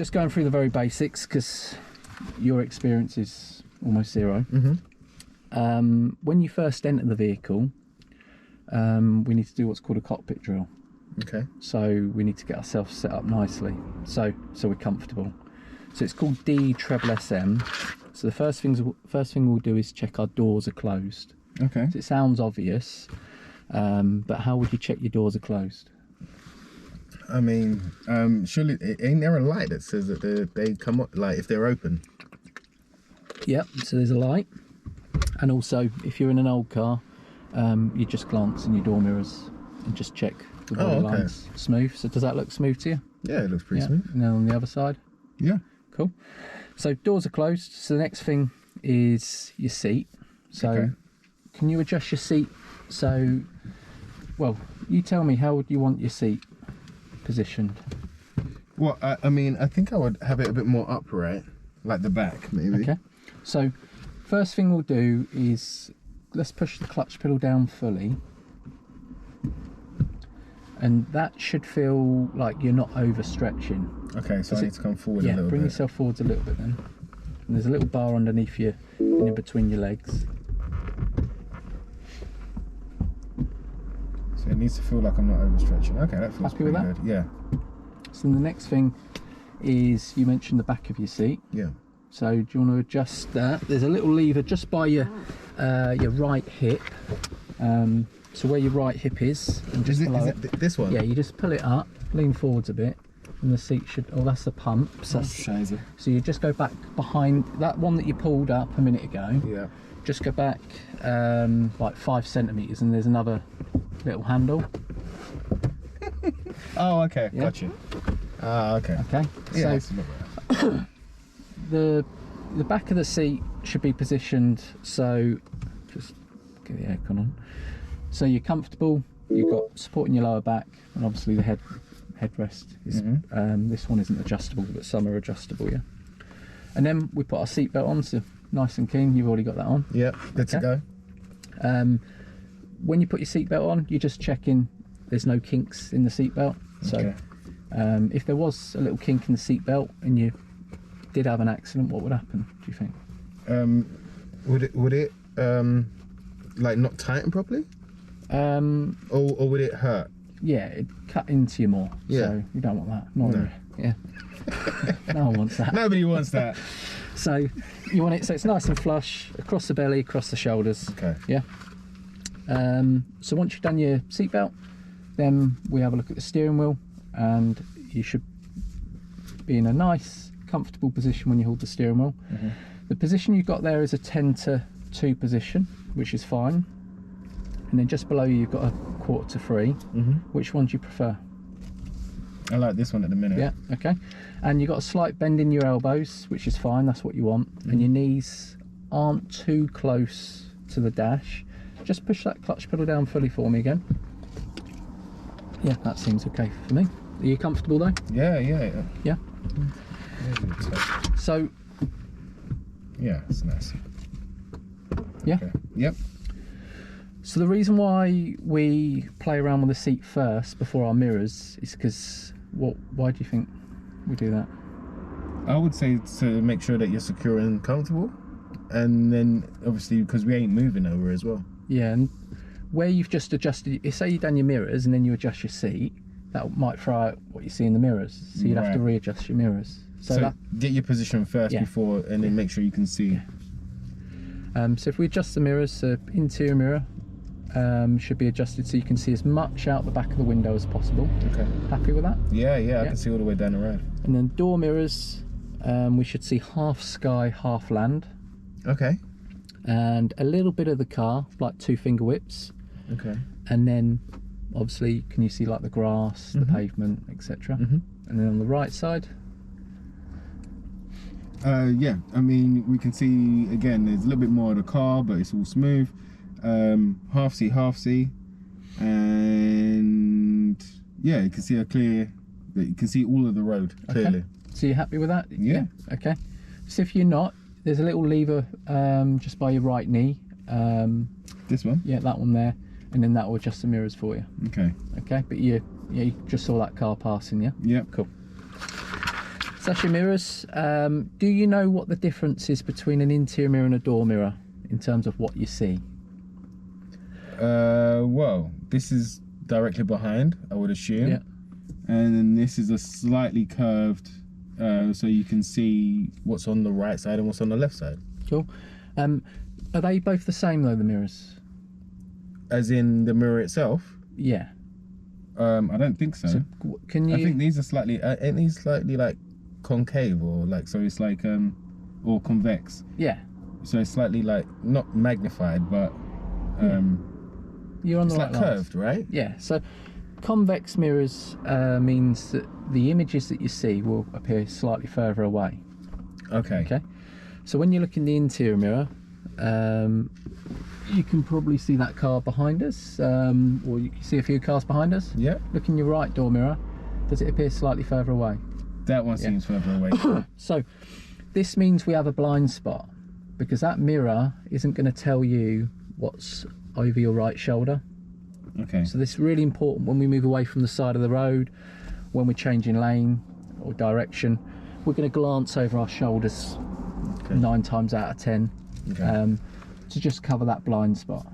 just going through the very basics because your experience is almost zero. When you first enter the vehicle, we need to do what's called a cockpit drill. Okay. So we need to get ourselves set up nicely, so we're comfortable. So it's called D-SM. So the first thing we'll do is check our doors are closed. Okay. So it sounds obvious, but how would you check your doors are closed? I mean, surely ain't there a light that says that they come up, like if they're open? Yep. So there's a light, and also if you're in an old car, you just glance in your door mirrors and just check the body lines smooth. So does that look smooth to you? Yeah, it looks pretty smooth. And then on the other side? Yeah. Cool. So doors are closed. So the next thing is your seat. So can you adjust your seat? So, well, you tell me, how would you want your seat positioned? Well, I mean, I think I would have it a bit more upright, like the back, maybe. Okay. So first thing we'll do is let's push the clutch pedal down fully. And that should feel like you're not overstretching. Okay, so I need to come forward a little bit. Yeah, bring yourself forwards a little bit then. And there's a little bar underneath you, in between your legs. So it needs to feel like I'm not overstretching. Okay, that feels pretty good. Yeah. So the next thing is, you mentioned the back of your seat. Yeah. So do you want to adjust that? There's a little lever just by your right hip. So where your right hip is, and just below it. This one? Yeah, you just pull it up, lean forwards a bit, and the seat should. Oh, that's the pump. So, so you just go back behind that one that you pulled up a minute ago. Yeah. Just go back like 5 centimeters, and there's another little handle. Oh, okay. Yeah. Gotcha. Ah, okay. Okay. Yeah, so the back of the seat should be positioned so. Just get the aircon on. So you're comfortable, you've got support in your lower back, and obviously the headrest is, this one isn't adjustable, but some are adjustable, yeah. And then we put our seatbelt on, so nice and clean, you've already got that on. Yep, good to go. When you put your seatbelt on, you're just checking there's no kinks in the seatbelt. So if there was a little kink in the seatbelt and you did have an accident, what would happen, do you think? Would it like not tighten properly? Or would it hurt? Yeah, it'd cut into you more. Yeah. So you don't want that. No. Yeah. No one wants that. Nobody wants that. So you want it so it's nice and flush across the belly, across the shoulders. Okay. Yeah. So once you've done your seatbelt, then we have a look at the steering wheel, and you should be in a nice, comfortable position when you hold the steering wheel. The position you've got there is a 10-2 position, which is fine. And then just below you, you've got a 2/4 to 3. Which one do you prefer? I like this one at the minute. Yeah, okay. And you've got a slight bend in your elbows, which is fine, that's what you want. And your knees aren't too close to the dash. Just push that clutch pedal down fully for me again. Yeah, that seems okay for me. Are you comfortable though? Yeah. Yeah? So... Yeah, it's nice. Yeah? Okay. Yep. So the reason why we play around with the seat first before our mirrors is because, why do you think we do that? I would say to make sure that you're secure and comfortable, and then obviously because we ain't moving over as well. Yeah, and where you've just adjusted, say you've done your mirrors and then you adjust your seat, that might throw out what you see in the mirrors, so you'd have to readjust your mirrors. So get your position first before, and then make sure you can see. So if we adjust the mirrors, so interior mirror should be adjusted so you can see as much out the back of the window as possible. Okay. Happy with that? Yeah, I can see all the way down the road. And then door mirrors, we should see half sky, half land. Okay. And a little bit of the car, like 2 finger whips. Okay. And then obviously, can you see like the grass, the pavement, etc. And then on the right side? Yeah, I mean, we can see, again, there's a little bit more of the car, but it's all smooth. Half C, and yeah, you can see you can see all of the road clearly. Okay. So you're happy with that? Yeah. Okay. So if you're not, there's a little lever just by your right knee. This one? Yeah, that one there, and then that will adjust the mirrors for you. Okay. Okay, but you just saw that car passing, yeah? Yep. Cool. So that's your mirrors. Do you know what the difference is between an interior mirror and a door mirror in terms of what you see? Well, this is directly behind, I would assume. Yeah. And then this is a slightly curved, so you can see what's on the right side and what's on the left side. Cool. Are they both the same though, the mirrors? As in the mirror itself? Yeah. I don't think so. So can you? I think these are slightly, ain't these slightly like concave or like, so it's like, or convex. Yeah. So it's slightly like, not magnified, but You're on the it's right like lines. curved, right? Yeah. So convex mirrors means that the images that you see will appear slightly further away. Okay. Okay. So when you look in the interior mirror, you can probably see that car behind us, or you can see a few cars behind us. Yeah. Look in your right door mirror. Does it appear slightly further away? That one seems further away. So this means we have a blind spot, because that mirror isn't going to tell you what's over your right shoulder. Okay. So this is really important when we move away from the side of the road, when we're changing lane or direction. We're going to glance over our shoulders 9 times out of 10 to just cover that blind spot.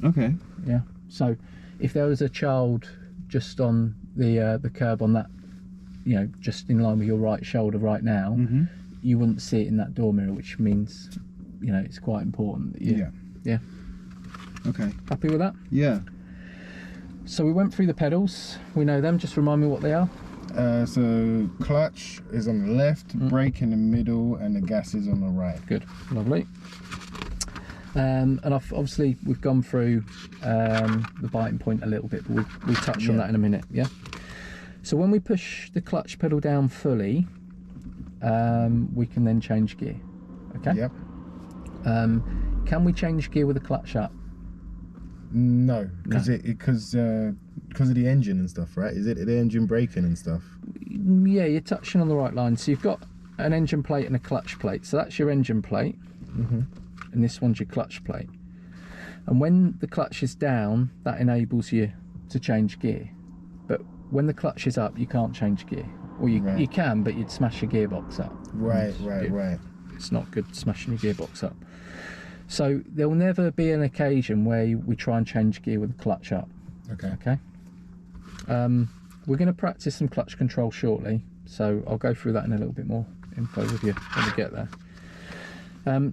Okay. Yeah. So if there was a child just on the curb on that, you know, just in line with your right shoulder right now, you wouldn't see it in that door mirror, which means, you know, it's quite important that you. Yeah. Okay. Happy with that? Yeah. So we went through the pedals. We know them. Just remind me what they are. So clutch is on the left, brake in the middle, and the gas is on the right. Good, lovely. And obviously we've gone through the biting point a little bit, but we'll touch on that in a minute. Yeah. So when we push the clutch pedal down fully, we can then change gear. Okay. Yep. Can we change gear with the clutch up? No, because because of the engine and stuff, right? Is it the engine braking and stuff? Yeah, you're touching on the right line. So you've got an engine plate and a clutch plate. So that's your engine plate, and this one's your clutch plate. And when the clutch is down, that enables you to change gear. But when the clutch is up, you can't change gear. Or you can, but you'd smash your gearbox up. Right. It's not good smashing your gearbox up. So there will never be an occasion where we try and change gear with the clutch up. Okay. We're going to practice some clutch control shortly, so I'll go through that in a little bit more info with you when we get there.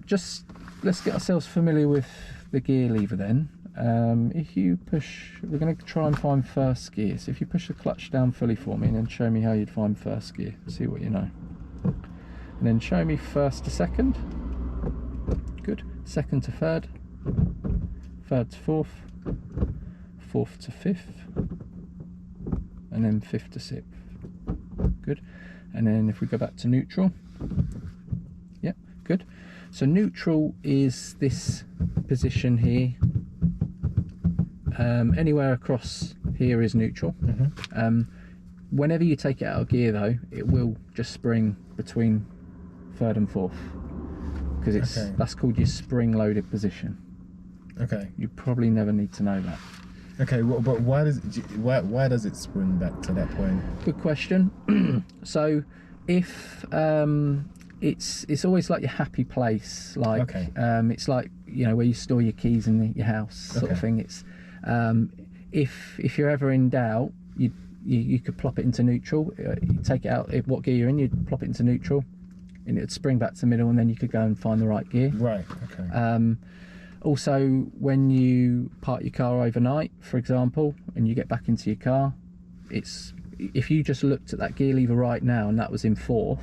Just let's get ourselves familiar with the gear lever then. If you push, we're going to try and find first gear. So if you push the clutch down fully for me and then show me how you'd find first gear, see what you know. And then show me first to second. Good. Second to third. Third to fourth. Fourth to fifth. And then fifth to sixth. Good. And then if we go back to neutral. Yep, good. So neutral is this position here. Anywhere across here is neutral. Whenever you take it out of gear though, it will just spring between third and fourth, because that's called your spring loaded position. Okay. You probably never need to know that. Okay, well, but why does it spring back to that point? Good question. So if it's always like your happy place, like it's like, you know, where you store your keys in your house sort of thing. It's if you're ever in doubt, you could plop it into neutral. You take it out, what gear you're in, you'd plop it into neutral, and it'd spring back to the middle, and then you could go and find the right gear. Right. Okay. Also, when you park your car overnight, for example, and you get back into your car, if you just looked at that gear lever right now and that was in fourth,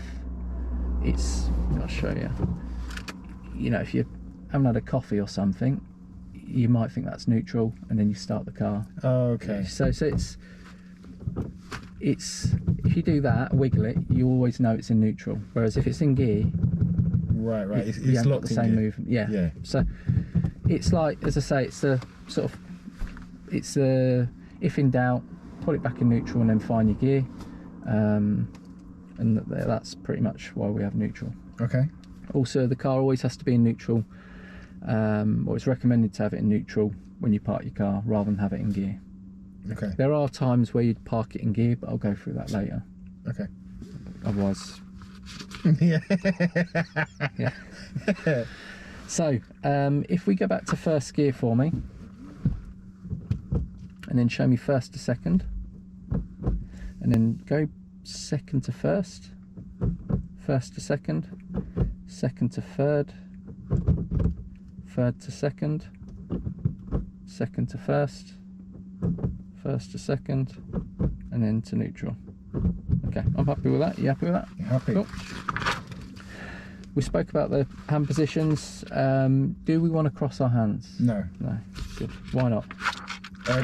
I'll show you. You know, if you haven't had a coffee or something, you might think that's neutral, and then you start the car. Oh, okay. So it's if you do that, wiggle it, you always know it's in neutral. Whereas if it's in gear, right, it's locked got the in same gear. movement. Yeah. So it's like, as I say, it's the sort of, it's the, if in doubt, put it back in neutral and then find your gear, and that's pretty much why we have neutral. Okay. Also, the car always has to be in neutral, or it's recommended to have it in neutral when you park your car rather than have it in gear. Okay. There are times where you'd park it in gear, but I'll go through that later. Okay. Otherwise, Yeah. Yeah. So if we go back to first gear for me, and then show me first to second, and then go second to first, first to second, second to third, third to second, second to first, first to second, and then to neutral. Okay, I'm happy with that. You happy with that? Happy. Cool. We spoke about the hand positions. Do we want to cross our hands? No. No. Good. Why not?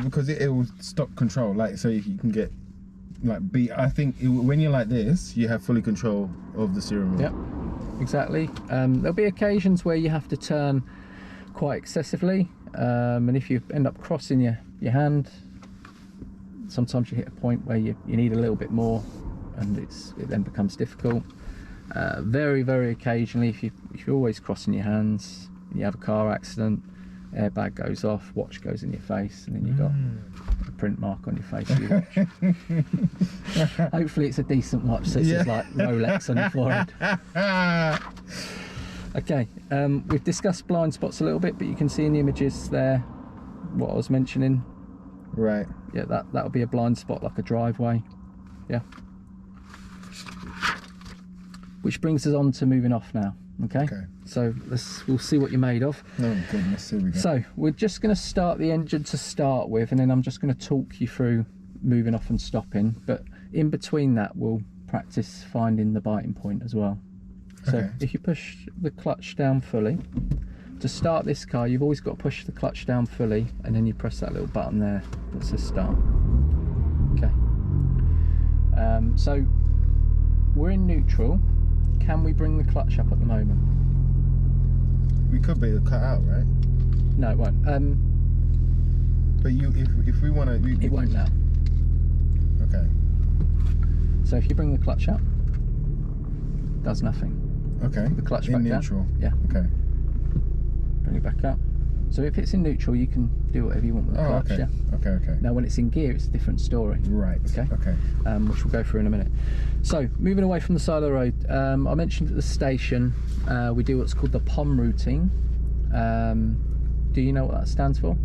Because it will stop control, like, so you can get like beat. I think when you're like this, you have fully control of the steering wheel. Yep, exactly. There'll be occasions where you have to turn quite excessively, and if you end up crossing your hand, sometimes you hit a point where you need a little bit more, and it then becomes difficult. Very, very occasionally, if you're always crossing your hands, you have a car accident, airbag goes off, watch goes in your face, and then you've got a print mark on your face of your watch. Hopefully it's a decent watch, so it's just like Rolex on your forehead. Okay, we've discussed blind spots a little bit, but you can see in the images there what I was mentioning. Right. Yeah, that'll be a blind spot, like a driveway. Yeah. Which brings us on to moving off now. Okay. So we'll see what you're made of. Oh goodness, here we go. So we're just going to start the engine to start with, and then I'm just going to talk you through moving off and stopping. But in between that, we'll practice finding the biting point as well. So if you push the clutch down fully, to start this car, you've always got to push the clutch down fully, and then you press that little button there that says start. Okay. So we're in neutral. Can we bring the clutch up at the moment? We could be cut out, right? No, it won't. But if we want to, it won't now. Okay. So if you bring the clutch up, does nothing. Okay. The clutch in back neutral. down. Yeah. Okay. Bring it back up. So if it's in neutral, you can do whatever you want with the clutch. Okay. Yeah. Okay. Now when it's in gear, it's a different story. Right. Okay. Which we'll go through in a minute. So moving away from the side of the road, I mentioned at the station we do what's called the POM routine. Do you know what that stands for?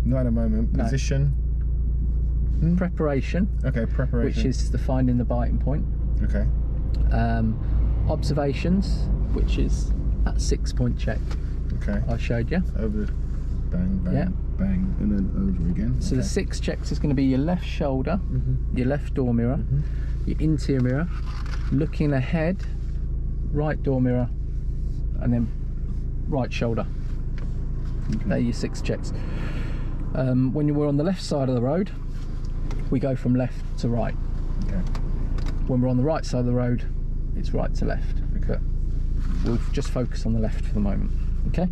Not at the moment. No. Position. Preparation. Okay. Preparation. Which is the finding the biting point. Okay. Observations, which is that 6-point check. Okay. I showed you. Over. Bang. Bang. Yeah. Bang. And then over again. So the 6 checks is going to be your left shoulder, your left door mirror, your interior mirror, looking ahead, right door mirror, and then right shoulder. They're your 6 checks. When we're on the left side of the road, we go from left to right. Okay. When we're on the right side of the road, it's right to left. Okay. We'll just focus on the left for the moment. Okay.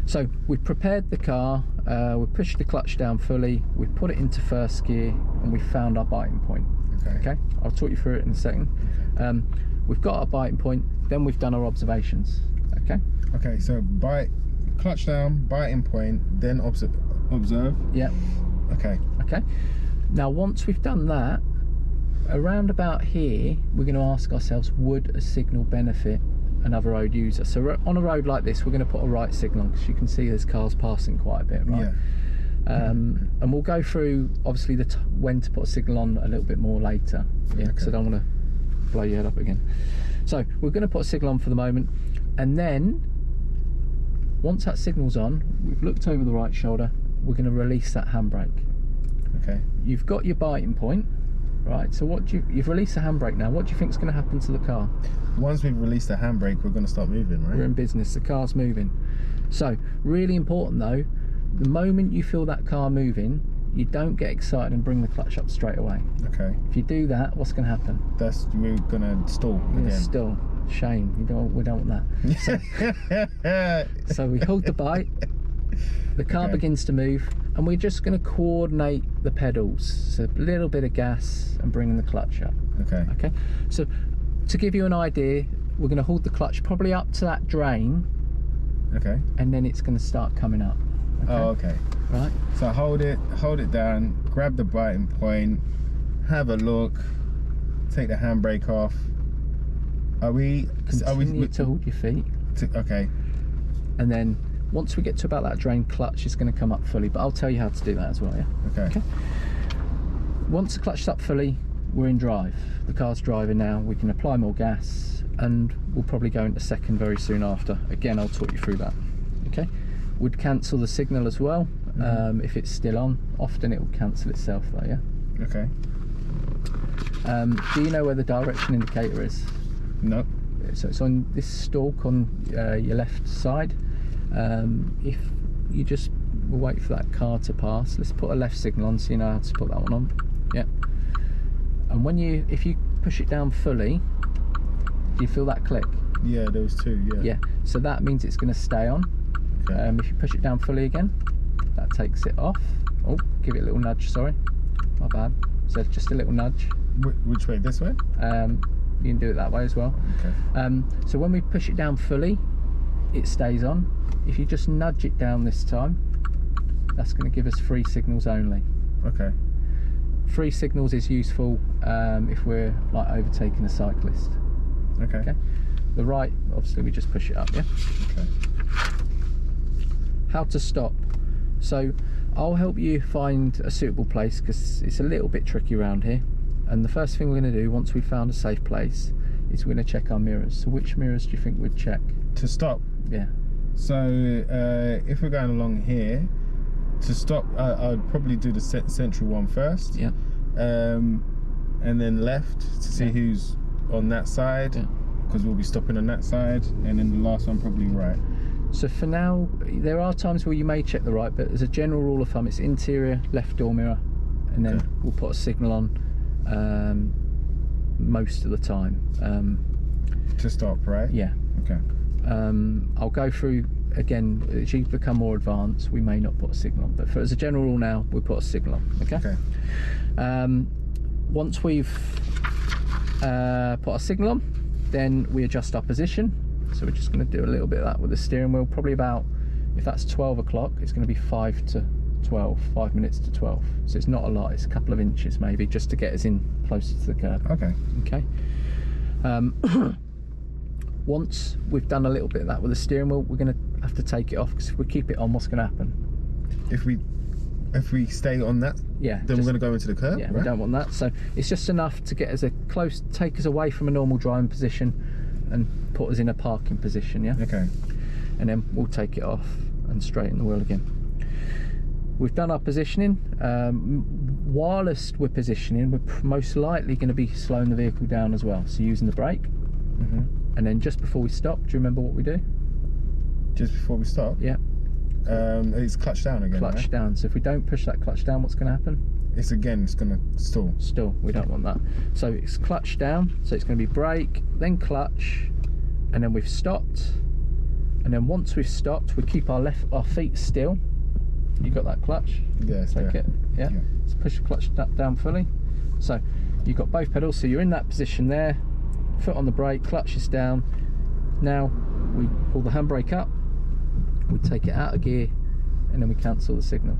So we've prepared the car, we've pushed the clutch down fully, we've put it into first gear, and we've found our biting point. Okay. I'll talk you through it in a second. We've got our biting point, then we've done our observations. Okay. So clutch down, biting point, then observe. Yeah. Okay. Now once we've done that, around about here, we're going to ask ourselves, would a signal benefit another road user? So on a road like this, we're going to put a right signal on, because you can see there's cars passing quite a bit, right? Yeah. And we'll go through obviously when to put a signal on a little bit more later. Yeah. Because I don't want to blow your head up again. So we're going to put a signal on for the moment, and then once that signal's on, we've looked over the right shoulder, we're going to release that handbrake. Okay. You've got your biting point, right? So you've released the handbrake now. What do you think is going to happen to the car? Once we've released the handbrake, we're going to start moving, right? We're in business. The car's moving. So really important though, the moment you feel that car moving, you don't get excited and bring the clutch up straight away. Okay. If you do that, what's going to happen? We're going to stall again. Still. Shame. We don't want that. So we hold the bite. The car begins to move, and we're just going to coordinate the pedals. So a little bit of gas and bringing the clutch up. Okay. So to give you an idea, we're going to hold the clutch probably up to that drain. Okay. And then it's going to start coming up. Okay? Oh, okay. Right. So hold it down, grab the biting point, have a look, take the handbrake off, Are we? Continue to hold your feet. Okay. And then once we get to about that drain, clutch is going to come up fully. But I'll tell you how to do that as well, yeah? Okay. Once the clutch's up fully, we're in drive. The car's driving now. We can apply more gas, and we'll probably go into second very soon after. Again, I'll talk you through that. Okay. Would cancel the signal as well if it's still on. Often it will cancel itself though, yeah? Okay. Do you know where the direction indicator is? No. So it's on this stalk on your left side. If you just will wait for that car to pass, let's put a left signal on so you know how to put that one on. Yeah. And if you push it down fully, do you feel that click? Yeah, there was 2. Yeah. Yeah. So that means it's going to stay on. Okay. If you push it down fully again, that takes it off. Oh, give it a little nudge. Sorry, my bad. So just a little nudge. Which way? This way? You can do it that way as well. Okay. So when we push it down fully, it stays on. If you just nudge it down this time, that's going to give us 3 signals only. Okay. 3 signals is useful if we're like overtaking a cyclist. Okay. The right, obviously, we just push it up. Yeah. Okay. How to stop. So I'll help you find a suitable place because it's a little bit tricky around here. And the first thing we're going to do once we've found a safe place is we're going to check our mirrors. So which mirrors do you think we'd check? To stop? Yeah. So if we're going along here, to stop, I'd probably do the central one first. Yeah. And then left to see who's on that side, because we'll be stopping on that side. And then the last one probably right. So for now, there are times where you may check the right, but as a general rule of thumb, it's interior left door mirror, and then we'll put a signal on most of the time. To stop, right? Yeah. Okay. I'll go through again. As you become more advanced, we may not put a signal on, but as a general rule now, we'll put a signal on. Okay. Okay. Once we've put our signal on, then we adjust our position. So we're just going to do a little bit of that with the steering wheel. Probably about, if that's 12 o'clock, it's going to be 5 to 12, 5 minutes to 12. So it's not a lot. It's a couple of inches maybe, just to get us in closer to the curb. Okay. Okay. Once we've done a little bit of that with the steering wheel, we're going to have to take it off, because if we keep it on, what's going to happen? If we stay on that, then we're going to go into the curb. Yeah, right? We don't want that. So it's just enough to get us take us away from a normal driving position and put us in a parking position. Yeah. Okay. And then we'll take it off and straighten the wheel again. We've done our positioning. Whilst we're positioning, we're most likely going to be slowing the vehicle down as well. So using the brake. And then just before we stop, do you remember what we do? Just before we stop? Yeah. It's clutch down again. Clutch down. So if we don't push that clutch down, what's going to happen? It's going to stall. Stall. We don't want that. So it's clutch down. So it's going to be brake, then clutch, and then we've stopped. And then once we've stopped, we keep our feet still. You got that clutch? Yes. Take it. Yeah. Let's push the clutch down fully. So you've got both pedals. So you're in that position there. Foot on the brake, clutch is down. Now we pull the handbrake up. We take it out of gear, and then we cancel the signal.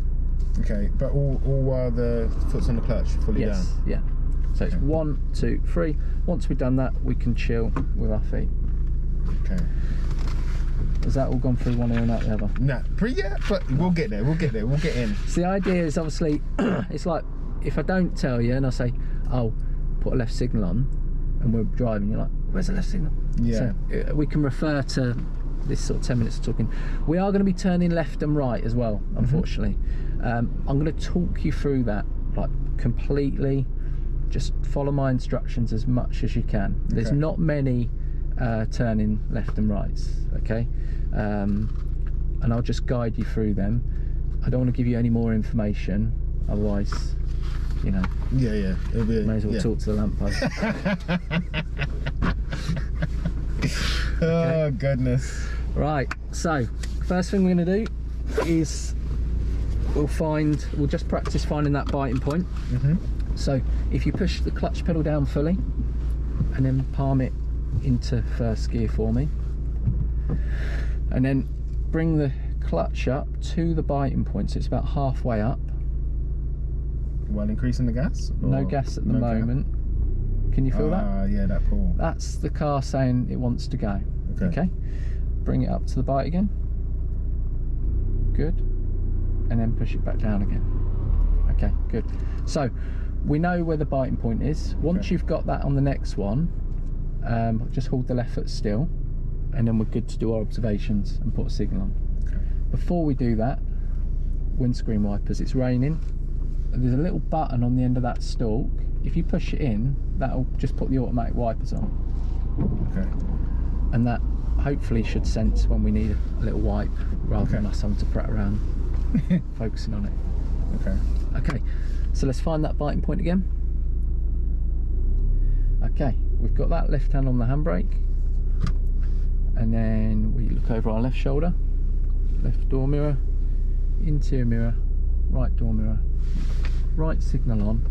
Okay, but all while the foot's on the clutch, fully down? Yeah. So it's 1, 2, 3. Once we've done that, we can chill with our feet. Okay. Has that all gone through one ear and out the other? Nah, but we'll get there, we'll get in. So the idea is obviously, it's like, if I don't tell you and I say, oh, put a left signal on, and we're driving, you're like, where's the left signal? Yeah. So we can refer to this sort of 10 minutes of talking. We are going to be turning left and right as well, unfortunately. I'm going to talk you through that, like, completely. Just follow my instructions as much as you can. There's not many turning left and rights, okay? And I'll just guide you through them. I don't want to give you any more information, otherwise, you know. Yeah. May as well talk to the lamppost. Oh, goodness. Right, so first thing we're going to do is we'll just practice finding that biting point. So if you push the clutch pedal down fully and then palm it into first gear for me, and then bring the clutch up to the biting point, so it's about halfway up. While increasing the gas? No gas at the moment. Can you feel that? Yeah, that pull. That's the car saying it wants to go. Okay. Bring it up to the bite again. Good. And then push it back down again. Okay, good. So we know where the biting point is. Once you've got that on the next one, just hold the left foot still, and then we're good to do our observations and put a signal on. Okay. Before we do that, windscreen wipers. It's raining. There's a little button on the end of that stalk. If you push it in, that'll just put the automatic wipers on. Okay. And that hopefully should sense when we need a little wipe, rather than us having to prat around focusing on it. Okay, so let's find that biting point again. Okay, we've got that left hand on the handbrake, and then we look over our left shoulder, left door mirror, interior mirror, right door mirror, right signal on.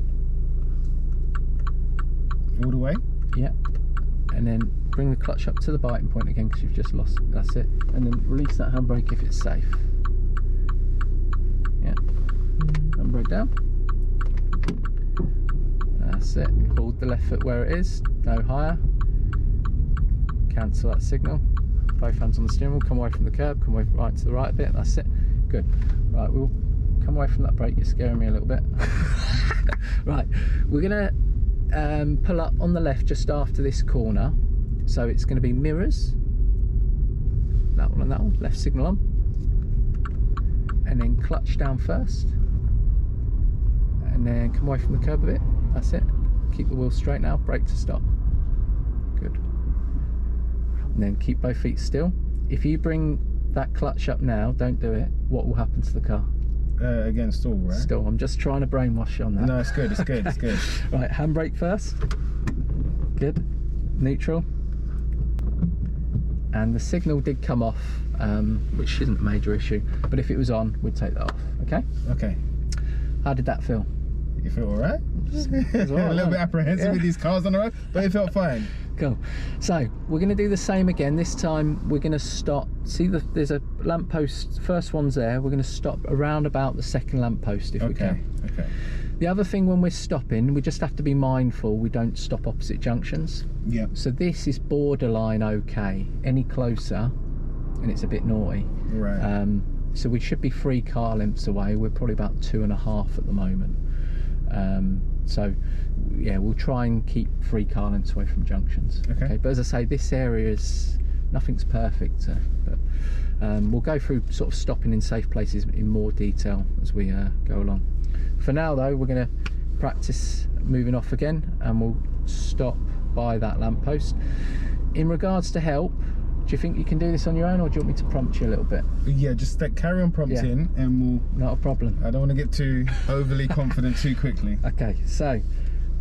All the way? Yeah. And then bring the clutch up to the biting point again, because you've just lost it. That's it. And then release that handbrake if it's safe. Yeah. Handbrake down. That's it. Hold the left foot where it is. No higher. Cancel that signal. Both hands on the steering wheel. Come away from the curb. Come away right to the right a bit. That's it. Good. Right, we'll come away from that brake. You're scaring me a little bit. Right. We're going to pull up on the left just after this corner, so it's going to be mirrors, that one and that one, left signal on, and then clutch down first, and then come away from the curb a bit. That's it. Keep the wheel straight now, brake to stop. Good. And then keep both feet still. If you bring that clutch up now, don't do it, what will happen to the car? Again, stall, right? Still, I'm just trying to brainwash you on that. No, it's good, it's good, it's good. Right, handbrake first. Good. Neutral. And the signal did come off, which isn't a major issue, but if it was on, we'd take that off, okay? Okay. How did that feel? You feel alright? It was all right, a little bit apprehensive with these cars on the road, but it felt fine. Cool. So we're going to do the same again. This time we're going to stop. See, there's a lamppost. First one's there. We're going to stop around about the second lamppost if we can. Okay. The other thing, when we're stopping, we just have to be mindful we don't stop opposite junctions. Yeah. So this is borderline okay. Any closer, and it's a bit naughty. Right. So we should be 3 car lengths away. We're probably about 2.5 at the moment. So yeah, we'll try and keep 3 car lengths away from junctions. Okay. But as I say, this area is, nothing's perfect, but we'll go through sort of stopping in safe places in more detail as we go along. For now though, we're going to practice moving off again, and we'll stop by that lamppost. In regards to help, do you think you can do this on your own, or do you want me to prompt you a little bit? Yeah, just carry on prompting, and we'll... Not a problem. I don't want to get too overly confident too quickly. Okay, so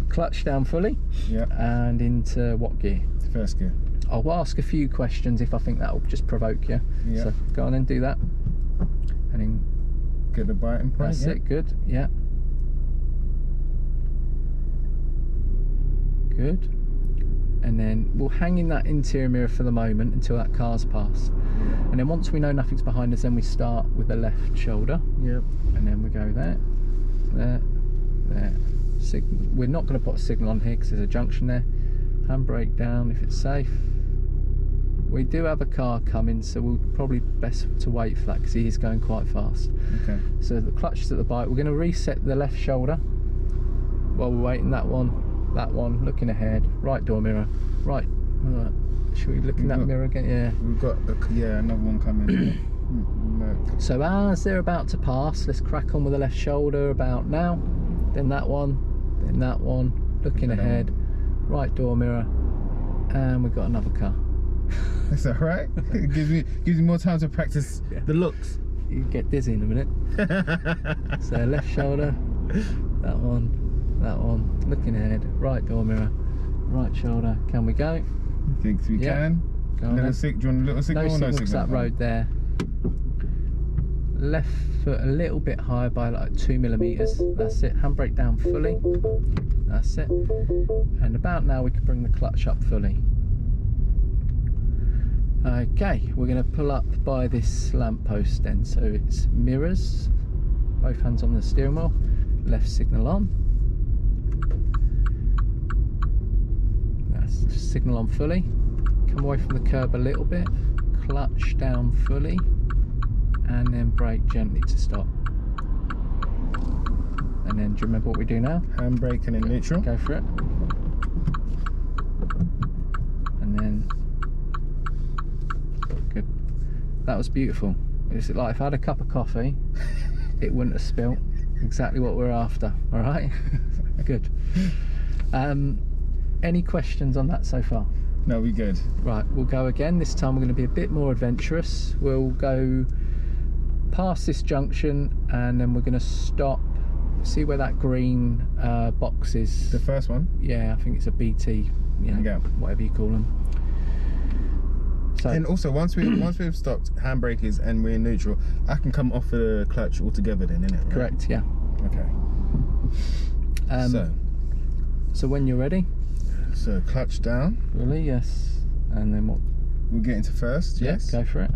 clutch down fully. Yeah. And into what gear? First gear. I'll ask a few questions if I think that'll just provoke you. Yeah. So go on and do that. And then get the biting point. That's it, good. Yeah. Good. And then we'll hang in that interior mirror for the moment until that car's passed. Yeah. And then once we know nothing's behind us, then we start with the left shoulder. Yep. And then we go there, there, there. We're not going to put a signal on here because there's a junction there. Handbrake down if it's safe. We do have a car coming, so we'll probably best to wait for that because he is going quite fast. Okay. So the clutch is at the bite. We're going to reset the left shoulder while we're waiting. That one, looking ahead, right door mirror, right. Should we look in that mirror again? Yeah. We've got another one coming. So as they're about to pass, let's crack on with the left shoulder about now. Then that one, looking ahead, right door mirror, and we've got another car. That's all right. It gives me more time to practice the looks. You get dizzy in a minute. So left shoulder, that one, looking ahead, right door mirror, right shoulder. Can we go? Thinks we can. Go on. Do you want a little signal or no signal? That road there. Left foot a little bit higher by like 2 millimeters. That's it. Handbrake down fully. That's it. And about now we can bring the clutch up fully. Okay, we're going to pull up by this lamppost then. So it's mirrors, both hands on the steering wheel, left signal on. signal on fully, come away from the curb a little bit, clutch down fully, and then brake gently to stop. And then, do you remember what we do now? Handbrake and in neutral. Go for it. And then, good. That was beautiful. It's like if I had a cup of coffee, it wouldn't have spilt. Exactly what we're after. All right. Good. Any questions on that so far? No, we're good. Right, we'll go again. This time we're going to be a bit more adventurous. We'll go past this junction and then we're going to stop. See where that green box is. The first one? Yeah, I think it's a BT, Yeah. whatever you call them. So, And also, once we've stopped, handbrake is and we're in neutral, I can come off the clutch altogether then, innit? Right? correct, yeah. Okay. So when you're ready, So clutch down. really, yes. And then what? We'll get into first, yes. Go for it.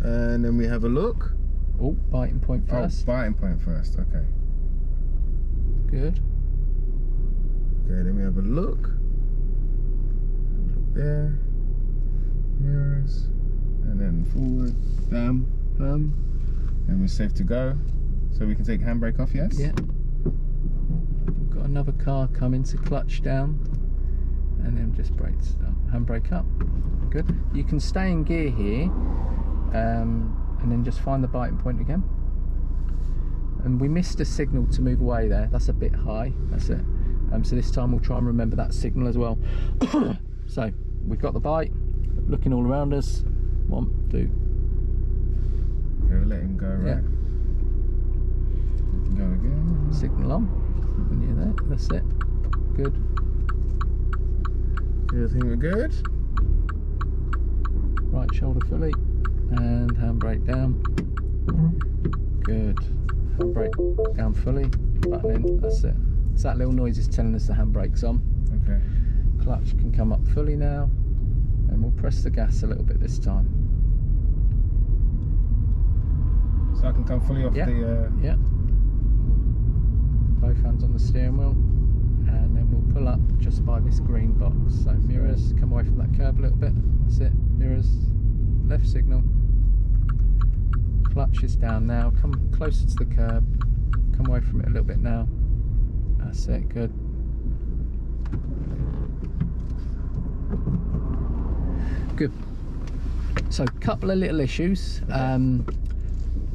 And then we have a look. Oh, biting point first. Oh, biting point first, okay. Good. Okay, then we have a look. Look there. Mirrors. And then forward. Bam. Bam. And we're safe to go. So we can take handbrake off, yes? Yeah. We've got another car coming to clutch down. And then just brake stop. Handbrake up. Good. You can stay in gear here. And then just find the biting point again. And we missed a signal to move away there. That's a bit high. That's it. So this time we'll try and remember that signal as well. So we've got the bite. Looking all around us. 1, 2. Okay, we'll let him go, right? Yeah. Go again. Signal on. When you're there. That's it. Good. You think we're good? Right shoulder fully. And handbrake down. Good. Handbrake down fully. Button in. That's it. So that little noise is telling us the handbrake's on. Okay. Clutch can come up fully now. And we'll press the gas a little bit this time. So I can come fully off Yeah. the... Yeah. Both hands on the steering wheel. And then we'll pull up just by this green box. So mirrors, come away from that curb a little bit. That's it. Mirrors, left signal. Clutch is down now. Come closer to the curb. Come away from it a little bit now. That's it. Good. Good. So, couple of little issues.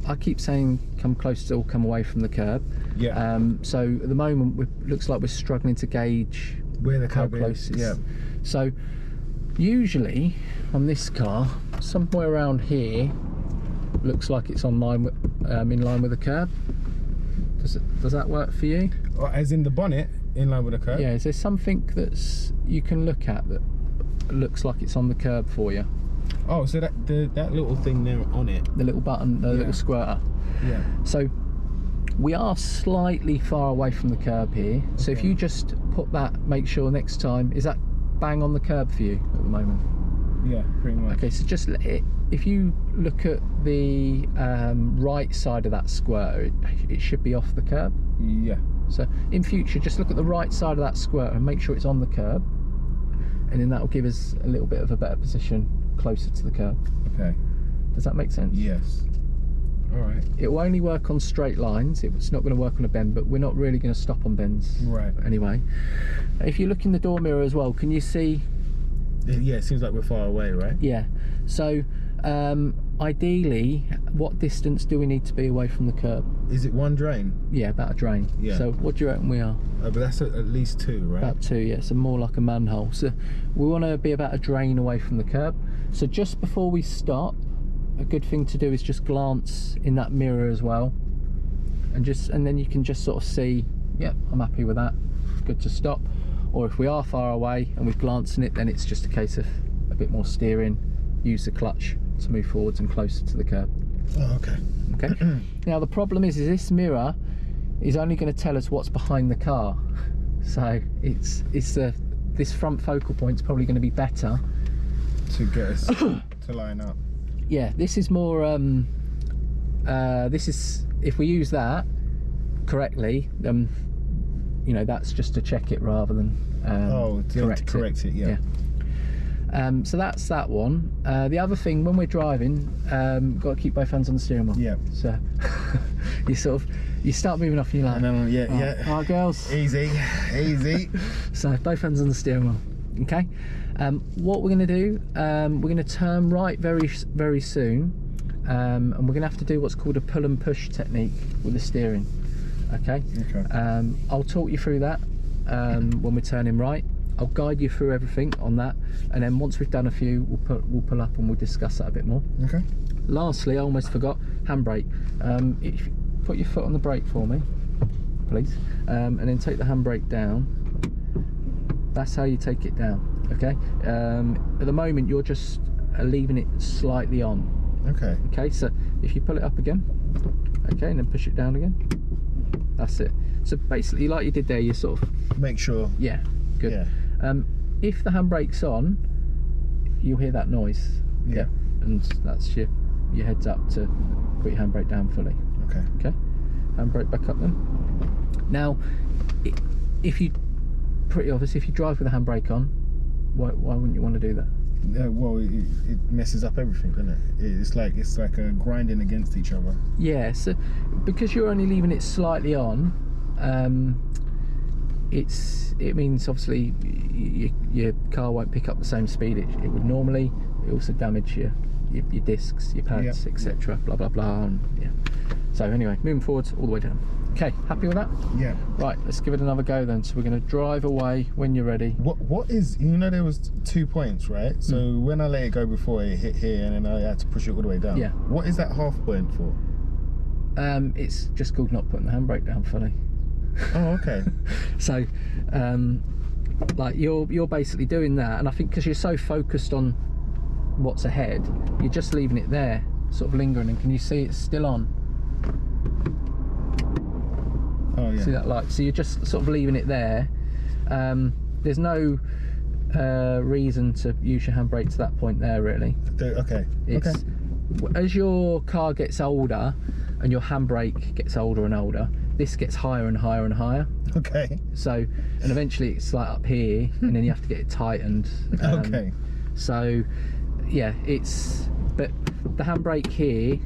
I keep saying come close to or come away from the curb. Yeah. So at the moment, looks like we're struggling to gauge Where the how curb close is. it's. Yeah. So usually on this car, somewhere around here, looks like it's on line with, in line with the curb. Does that work for you? Or as in the bonnet, in line with the curb? Yeah. Is there something that's you can look at that looks like it's on the curb for you? Oh, so that little thing there on it. The little button, the little squirter. Yeah. So we are slightly far away from the curb here. So if you just put that, make sure next time, is that bang on the curb for you at the moment? Yeah, pretty much. Okay, so just if you look at the right side of that squirter, it should be off the curb. Yeah. So in future, just look at the right side of that squirter and make sure it's on the curb, and then that will give us a little bit of a better position closer to the curb. Okay. Does that make sense? Yes. All right. It will only work on straight lines. It's not going to work on a bend, but we're not really going to stop on bends. Right. Anyway, if you look in the door mirror as well, can you see? Yeah, it seems like we're far away, right? Yeah. So ideally, what distance do we need to be away from the curb? Is it one drain? Yeah, about a drain. Yeah. So what do you reckon we are? But that's at least 2, right? About 2, yeah. So more like a manhole. So we want to be about a drain away from the curb. So just before we stop, a good thing to do is just glance in that mirror as well, and then you can just sort of see, yep, I'm happy with that, good to stop. Or if we are far away and we've glanced in it, then it's just a case of a bit more steering, use the clutch to move forwards and closer to the curb. Oh, okay. Okay. Now the problem is this mirror is only going to tell us what's behind the car, so this front focal point is probably going to be better To get us to line up. Yeah, this is more this is, if we use that correctly, you know, that's just to check it rather than correct it. Yeah. So that's that one. The other thing, when we're driving, got to keep both hands on the steering wheel. Yeah. So you start moving off and you're like, No, yeah. All right, girls. Easy. So both hands on the steering wheel. Okay. What we're going to do, we're going to turn right very, very soon, and we're going to have to do what's called a pull and push technique with the steering. Okay. I'll talk you through that when we're turning right. I'll guide you through everything on that, and then once we've done a few, we'll pull up and we'll discuss that a bit more. Okay. Lastly, I almost forgot, handbrake. If you put your foot on the brake for me, please, and then take the handbrake down. That's how you take it down. Okay. At the moment, you're just leaving it slightly on. Okay. Okay. So if you pull it up again, okay, and then push it down again. That's it. So basically, like you did there, you sort of make sure. Yeah. Good. Yeah. If the handbrake's on, you'll hear that noise. Yeah. And that's your heads up to put your handbrake down fully. Okay. Handbrake back up then. Now, if you, pretty obvious, if you drive with the handbrake on, why wouldn't you want to do that? Well, it messes up everything, doesn't it? It's like a grinding against each other. Yeah. So because you're only leaving it slightly on, it means obviously your car won't pick up the same speed it would normally. It also damage your discs, your pads, etc. Blah blah blah. And yeah. So anyway, moving forwards all the way down. Okay, happy with that? Yeah. Right, let's give it another go then. So we're going to drive away when you're ready. What is, you know, there was 2 points, right? So when I let it go before it hit here, and then I had to push it all the way down. Yeah. What is that half point for? It's just called not putting the handbrake down fully. Oh, okay. So, like you're basically doing that, and I think because you're so focused on what's ahead, you're just leaving it there, sort of lingering. And can you see it's still on? Oh yeah. See that light? So you're just sort of leaving it there. There's no reason to use your handbrake to that point there, really. Okay. As your car gets older and your handbrake gets older and older, this gets higher and higher and higher. Okay. So, and eventually it's like up here, and then you have to get it tightened. Okay. So, yeah, but the handbrake here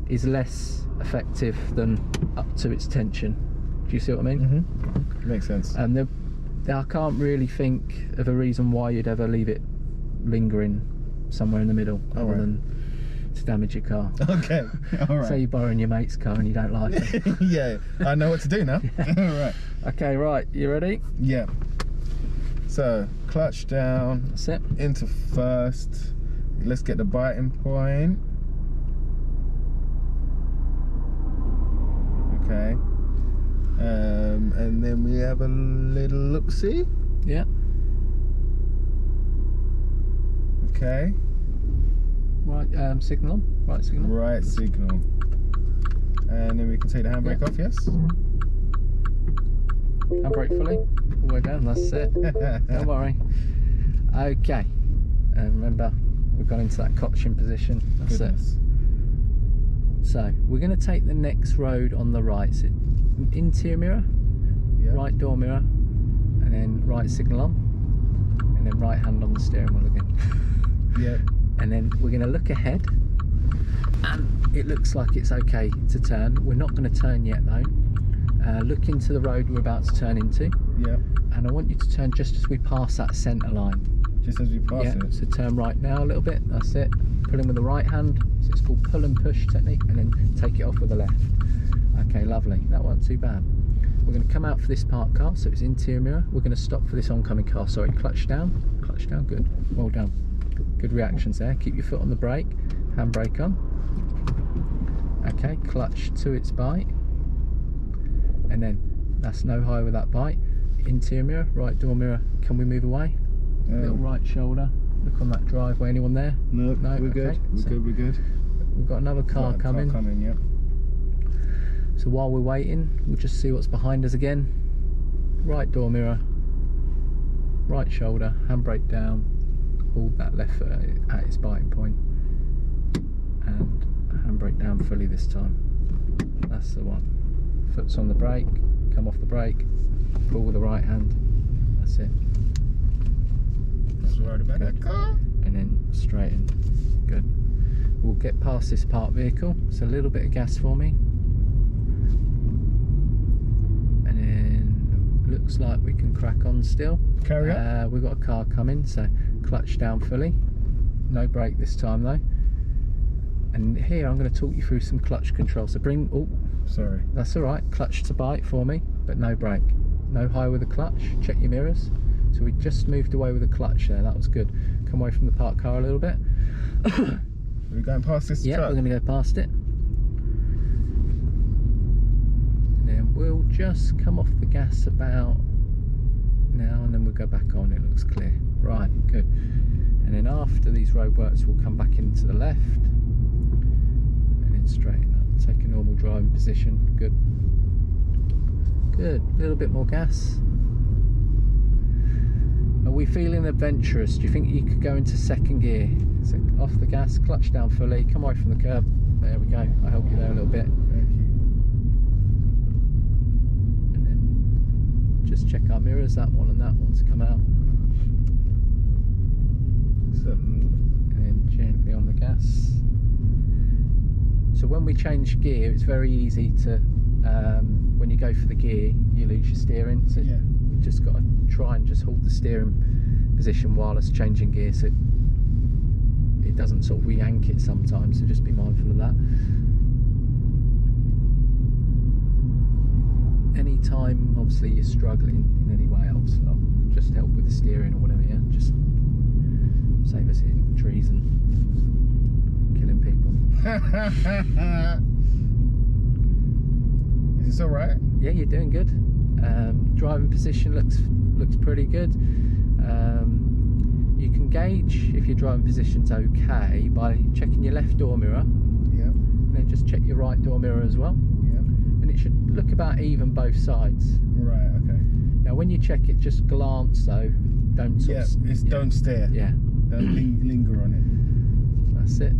is less effective than up to its tension. Do you see what I mean? Mm-hmm. Makes sense. And I can't really think of a reason why you'd ever leave it lingering somewhere in the middle, other than to damage your car. Okay, all right. Say you're borrowing your mate's car and you don't like it. Yeah, I know what to do now. All right. Okay, right, you ready? Yeah. So, clutch down. That's it. Into first. Let's get the biting point. Okay. And then we have a little look-see. Yeah. Okay. Right, signal on. Right signal. Right signal. And then we can take the handbrake off, yes? Handbrake fully. All the way down, that's it. Don't worry. Okay. And remember, we've gone into that cockpit position. That's it. So, we're going to take the next road on the right. So, interior mirror, right door mirror, and then right signal on, and then right hand on the steering wheel again. Yep. And then we're going to look ahead, and it looks like it's okay to turn. We're not going to turn yet though. Look into the road we're about to turn into. Yep. And I want you to turn just as we pass that centre line. Just as we pass it? So turn right now a little bit, that's it. Pull in with the right hand, so it's called pull and push technique, and then take it off with the left. Okay, lovely, that wasn't too bad. We're going to come out for this parked car, so it's interior mirror. We're going to stop for this oncoming car, sorry, clutch down, good, well done. Good reactions there. Keep your foot on the brake, handbrake on. Okay, clutch to its bite, and then that's no higher with that bite. Interior mirror, right door mirror, can we move away? Little right shoulder, look on that driveway, anyone there? No, we're good, we're good. We've got another car coming. Yeah. So while we're waiting, we'll just see what's behind us again. Right door mirror, right shoulder, handbrake down, hold that left foot at its biting point, and handbrake down fully this time. That's the one. Foot's on the brake, come off the brake, pull with the right hand. That's it. Just right about that car. And then straighten. Good. We'll get past this parked vehicle. It's a little bit of gas for me. And then looks like we can crack on still. Carry on. We've got a car coming, so clutch down fully. No brake this time though. And here I'm going to talk you through some clutch control. So bring, oh, sorry. That's all right. Clutch to bite for me, but no brake. No high with the clutch. Check your mirrors. So we just moved away with the clutch there. That was good. Come away from the parked car a little bit. We're going past this Yeah, truck. we're going to go past it. And then we'll just come off the gas about now, and then we'll go back on. It looks clear. Right, good. And then after these roadworks, we'll come back into the left. And then straighten up. Take a normal driving position. Good. Good. A little bit more gas. Are we feeling adventurous? Do you think you could go into second gear? So off the gas, clutch down fully, come away from the curb. There we go. I help you there a little bit. Thank you. And then just check our mirrors, that one and that one to come out. And then gently on the gas. So when we change gear, it's very easy to, when you go for the gear, you lose your steering. So Yeah. you've just got to try and just hold the steering position while it's changing gear, so it doesn't sort of re-yank it sometimes, so just be mindful of that. Anytime obviously you're struggling in any way, I'll just help with the steering or whatever, yeah, just save us hitting trees and killing people. Is this alright? Yeah, you're doing good. Driving position looks pretty good. You can gauge if your driving position's okay by checking your left door mirror. Yeah. And then just check your right door mirror as well. Yeah. And it should look about even both sides. Right, okay. Now when you check it, just glance though. Don't sort of, Don't stare. Yeah, Don't linger on it. that's it.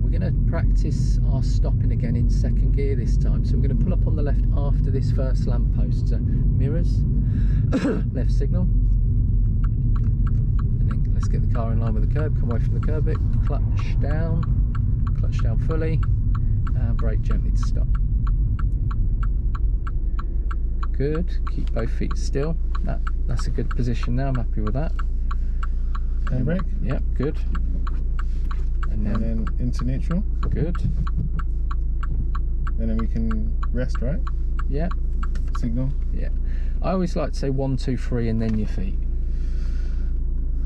We're going to practice our stopping again in second gear this time. So we're going to pull up on the left after this first lamppost. So mirrors, left signal. And then let's get the car in line with the curb, come away from the curb bit, clutch down fully, and brake gently to stop. Good, keep both feet still. That's a good position now, I'm happy with that. Handbrake. Yep, good. And And then into neutral. good. And then we can rest, right? Yeah, Signal. yeah. I always like to say 1, 2, 3 and then your feet.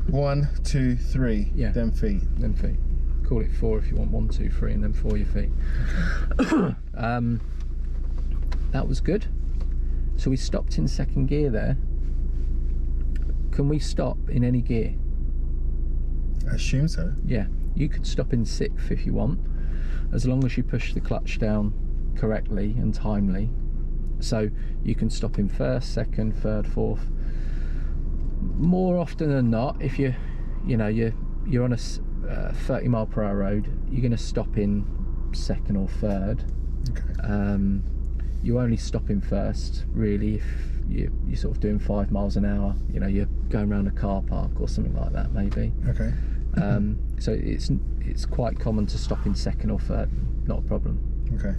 1, 2, 3. Yeah. Then feet. Then feet. Call it 4 if you want 1, 2, 3 and then 4 your feet. Okay. That was good. So we stopped in second gear there. Can we stop in any gear? I assume so. Yeah, you could stop in 6th if you want, as long as you push the clutch down correctly and timely. So you can stop in 1st, 2nd, 3rd, 4th. More often than not, if you're on a 30 mile per hour road, you're going to stop in 2nd or 3rd. Okay. You only stop in 1st really if you're sort of doing 5 miles an hour. You're going around a car park or something like that maybe. Okay. So it's quite common to stop in 2nd or 3rd, not a problem. Okay.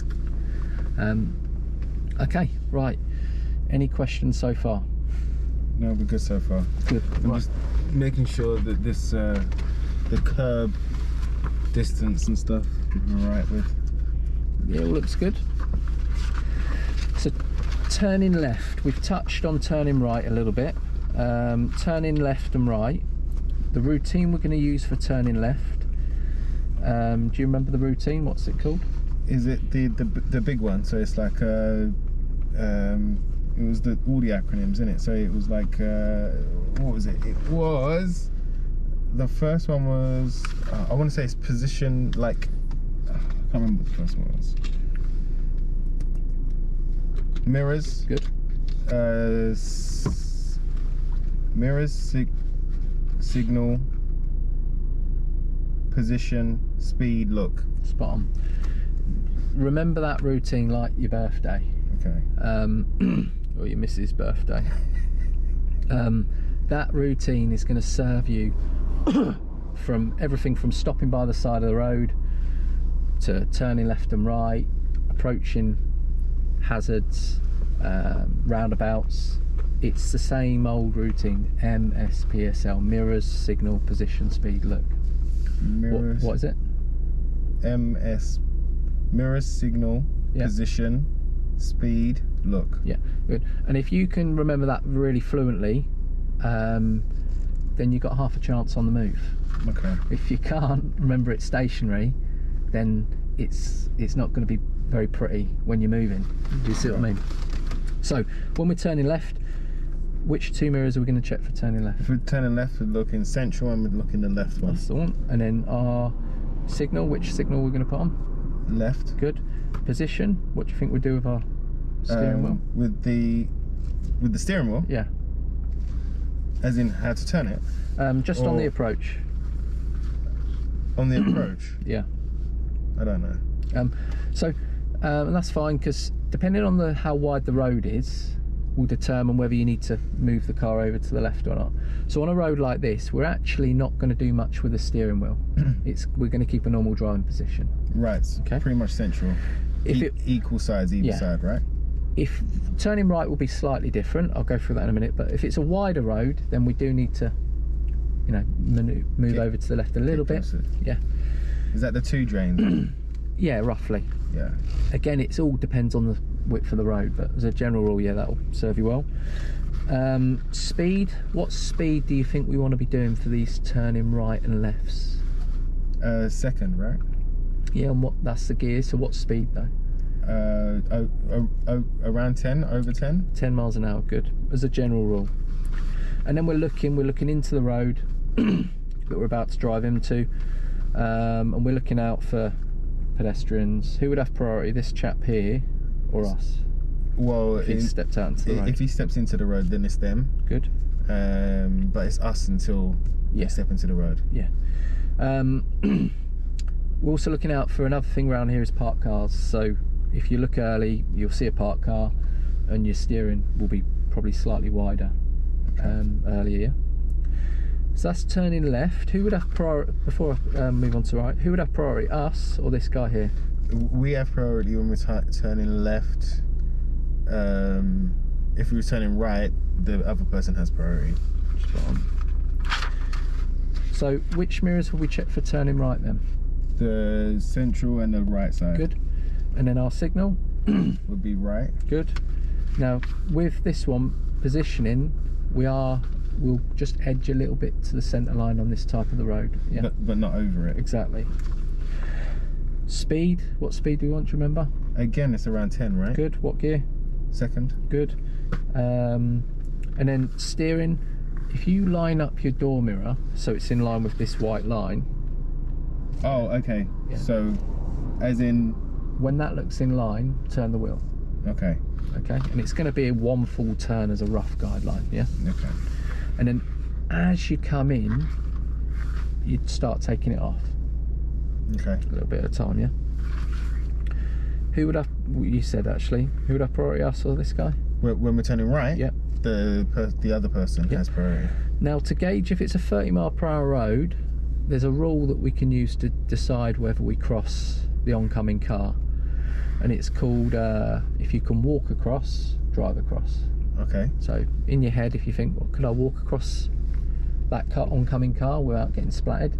Okay, right. Any questions so far? No, we're good so far. Good. I'm Right. just making sure that this the curb distance and stuff we're alright with. Yeah, all looks good. So turning left, we've touched on turning right a little bit. Turning left and right. The routine we're going to use for turning left. Do you remember the routine? What's it called? Is it the big one? So it's like it was all the acronyms in it. So it was like what was it? It was the first one was I want to say it's position like I can't remember what the first one was. Mirrors. Good. Mirrors, signal, position, speed, look. Spot on. Remember that routine like your birthday. Okay. or your missus' birthday. That routine is going to serve you from everything from stopping by the side of the road to turning left and right, approaching hazards, roundabouts. It's the same old routine. MSPSL, mirrors, signal, position, speed, look. Mirrors. What is it? MS, mirrors, signal, position, speed, look. Yeah, good. And if you can remember that really fluently, then you've got half a chance on the move. Okay. If you can't remember it stationary, then it's not going to be very pretty when you're moving. Do you see what I mean? So when we're turning left, which two mirrors are we going to check for turning left? If we're turning left, we're looking central and we're looking the left one. That's the one. And then our signal, which signal we're going to put on? Left. Good. Position, what do you think we do with our steering wheel? With the steering wheel? Yeah. As in how to turn it? Just on the approach. On the approach? Yeah. I don't know. And that's fine, because depending on how wide the road is will determine whether you need to move the car over to the left or not. So on a road like this, we're actually not going to do much with the steering wheel. We're going to keep a normal driving position. Right. Okay. Pretty much central. Equal sides either side, right? If turning right will be slightly different, I'll go through that in a minute. But if it's a wider road, then we do need to, you know, move over to the left a little bit. Yeah. Is that the two drains? Yeah, roughly. Yeah. Again, it all depends on the width of the road, but as a general rule, yeah, that'll serve you well. Speed. What speed do you think we want to be doing for these turning right and lefts? Second, right? Yeah, and that's the gear. So what speed though? Around 10, over 10. 10 miles an hour, good. As a general rule. And then we're looking into the road that we're about to drive into, and we're looking out for pedestrians. Who would have priority, this chap here or us? Well, if he stepped out into the road. If he steps into the road, then it's them. Good. But it's us until they step into the road. Yeah. We're also looking out for another thing around here is parked cars. So if you look early, you'll see a parked car, and your steering will be probably slightly wider earlier. Yeah? So that's turning left. Who would have priority, before I move on to right, who would have priority, us or this guy here? We have priority when we're turning left. If we were turning right, the other person has priority. Spot on. So which mirrors will we check for turning right then? The central and the right side. Good. And then our signal? Would be right. Good. Now with this one, positioning, we'll just edge a little bit to the centre line on this type of the road. Yeah. But not over it. Exactly. Speed, what speed do we want, do you remember? Again, it's around 10, right? Good. What gear? Second. Good. And then steering, if you line up your door mirror so it's in line with this white line. Oh, okay. Yeah. So, as in... When that looks in line, turn the wheel. Okay. Okay, and it's going to be one full turn as a rough guideline, yeah? Okay. And then as you come in, you'd start taking it off. Okay. A little bit at a time, yeah? Who would have, you said actually, who would have priority, us or this guy? When we're turning right, yep. The other person has priority. Now to gauge if it's a 30-mile-per-hour road, there's a rule that we can use to decide whether we cross the oncoming car. And it's called, if you can walk across, drive across. Okay. So in your head, if you think, well, could I walk across that oncoming car without getting splattered?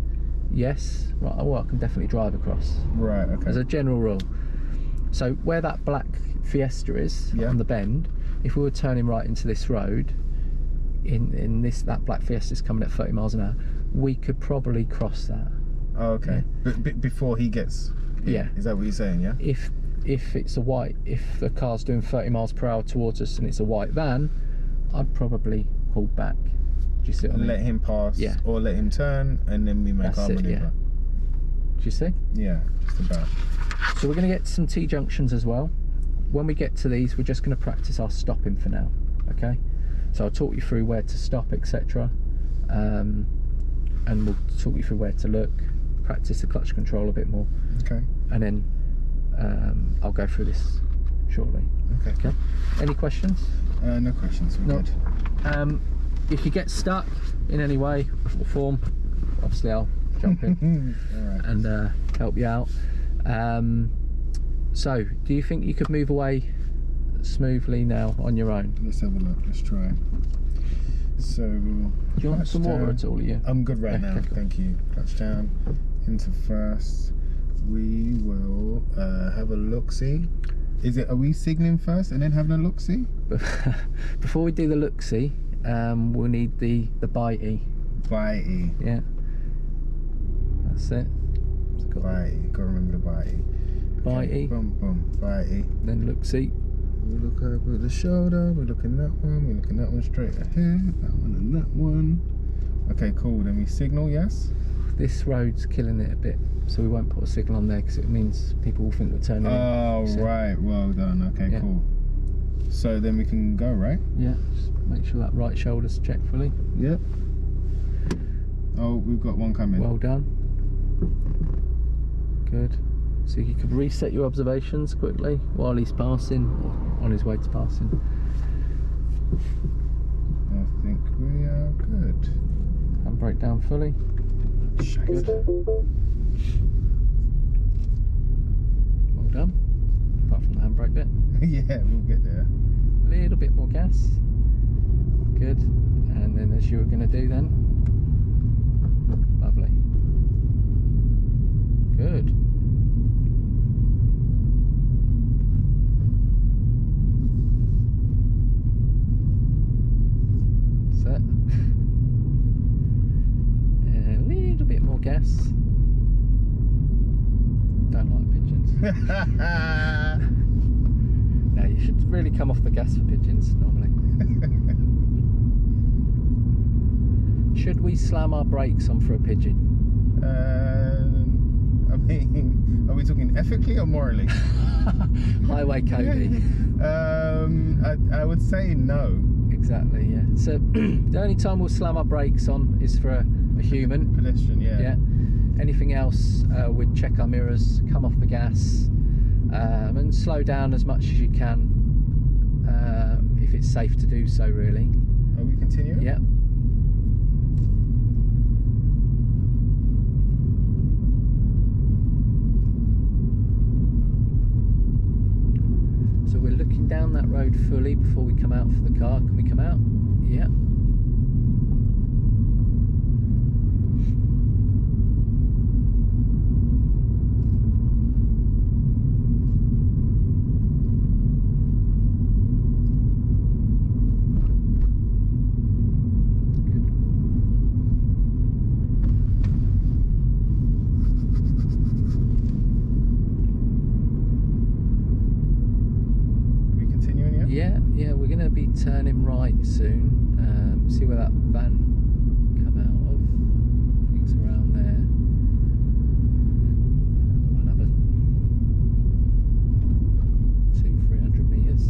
Yes. Right, well, I can definitely drive across. Right, okay. As a general rule. So where that black Fiesta is on the bend, if we were turning right into this road, that black Fiesta is coming at 30 miles an hour, we could probably cross that. Oh, okay. Yeah. But before he gets... Yeah. Is that what you're saying, yeah? If it's if the car's doing 30 miles per hour towards us and it's a white van, I'd probably hold back. Do you see what I mean? Let him pass, or let him turn, and then we make our maneuver. Yeah. Do you see? Yeah, just about. So we're going to get some T-junctions as well. When we get to these, we're just going to practice our stopping for now, okay? So I'll talk you through where to stop, etc. And we'll talk you through where to look, practice the clutch control a bit more. Okay. And then I'll go through this shortly. Okay. Any questions? No questions. We're good. If you get stuck in any way or form, obviously I'll jump in and help you out. So, do you think you could move away smoothly now on your own? Let's have a look. Let's try. So, do you want some water at all? Yeah. I'm good right now. Cool. Thank you. Clutch down into first. We will have a look-see. Are we signalling first and then having a look-see? Before we do the look-see, we'll need the bitey. Bitey. Yeah. That's it. Bitey. Gotta remember the bitey. Bitey. Boom, boom. Bitey. Then look-see. We look over the shoulder. We're looking that one. We're looking that one straight ahead. That one and that one. Okay, cool. Then we signal, yes? This road's killing it a bit, so we won't put a signal on there because it means people will think we're turning in. Oh, right. Well done. Okay, yeah. Cool. So then we can go, right? Yeah, just make sure that right shoulder's checked fully. Yep. Oh, we've got one coming. Well done. Good. So you could reset your observations quickly while he's passing, or on his way to passing. I think we are good. Handbrake down fully. Good. Well done. Apart from the handbrake bit. Yeah, we'll get there. A little bit more gas. Good. And then as you were going to do then. Lovely. Good. Set. And a little bit more gas. Don't like pigeons. No, you should really come off the gas for pigeons normally. Should we slam our brakes on for a pigeon? I mean, are we talking ethically or morally? Highway Cody. I would say no. Exactly, yeah. So the only time we'll slam our brakes on is for a human. Pedestrian, yeah. Yeah. Anything else, we'd check our mirrors, come off the gas, and slow down as much as you can, if it's safe to do so, really. Are we continuing? Yep. So we're looking down that road fully before we come out for the car. Can we come out? Yep. Yeah, we're going to be turning right soon. See where that van come out of. I think it's around there. Got another 200-300 metres.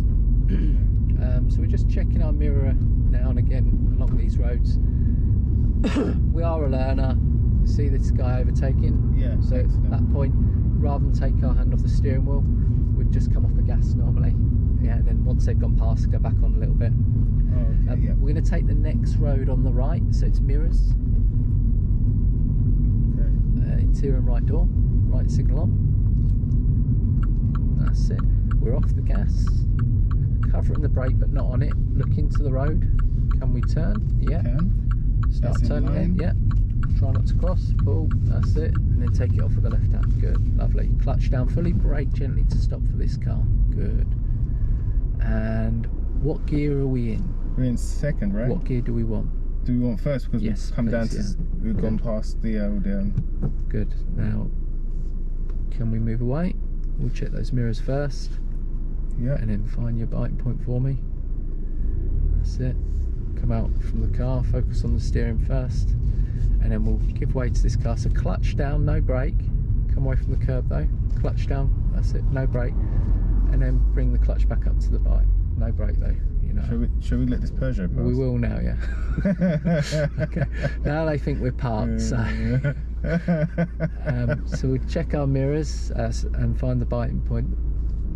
So we're just checking our mirror now and again along these roads. We are a learner. See this guy overtaking? Yeah. So at that point, rather than take our hand off the steering wheel, we'd just come off the gas normally. Yeah, and then once they've gone past, go back on a little bit. Oh, okay, yeah. We're going to take the next road on the right, so it's mirrors. Okay. Interior and right door, right signal on. That's it. We're off the gas, covering the brake but not on it. Look into the road. Can we turn? Yeah. Start That's turning in. Yeah. Try not to cross. Pull. That's it. And then take it off with the left hand. Good. Lovely. Clutch down fully. Brake gently to stop for this car. Good. And what gear are we in? We're in second, right? What gear do we want? Do we want first? Because Yes, we've come down to, please, yeah. we've gone past the old. Good. Now, can we move away? We'll check those mirrors first. Yeah. And then find your biting point for me. That's it. Come out from the car, focus on the steering first, and then we'll give way to this car. So clutch down, no brake. Come away from the curb though. Clutch down, that's it, no brake. And then bring the clutch back up to the bike. No brake though, you know. Shall we let this Peugeot pass? We will now, yeah. Okay. Now they think we're parked, so. So we'll check our mirrors and find the biting point,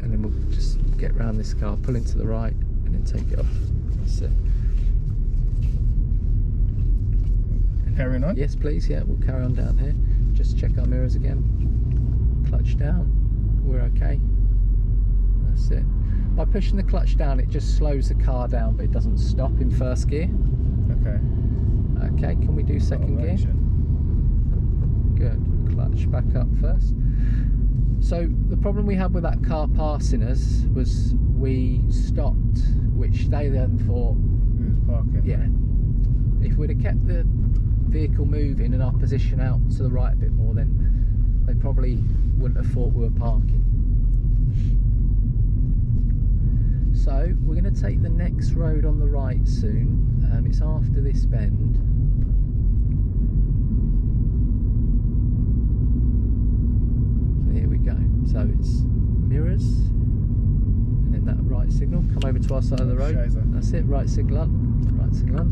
and then we'll just get round this car, pull into the right, and and then take it off. That's it. Carrying on? Yes, please. Yeah, we'll carry on down here. Just check our mirrors again. Clutch down. We're okay. That's it. By pushing the clutch down, it just slows the car down, but it doesn't stop in first gear. Okay. Okay, can we do second gear? Good. Clutch back up first. So the problem we had with that car passing us was we stopped, which they then thought, It was parking. yeah, if we'd have kept the vehicle moving and our position out to the right a bit more, then they probably wouldn't have thought we were parking. So we're going to take the next road on the right soon. It's after this bend. So here we go. So it's mirrors, and then that right signal. Come over to our side of the road. That's it. Right signal on. Right signal on.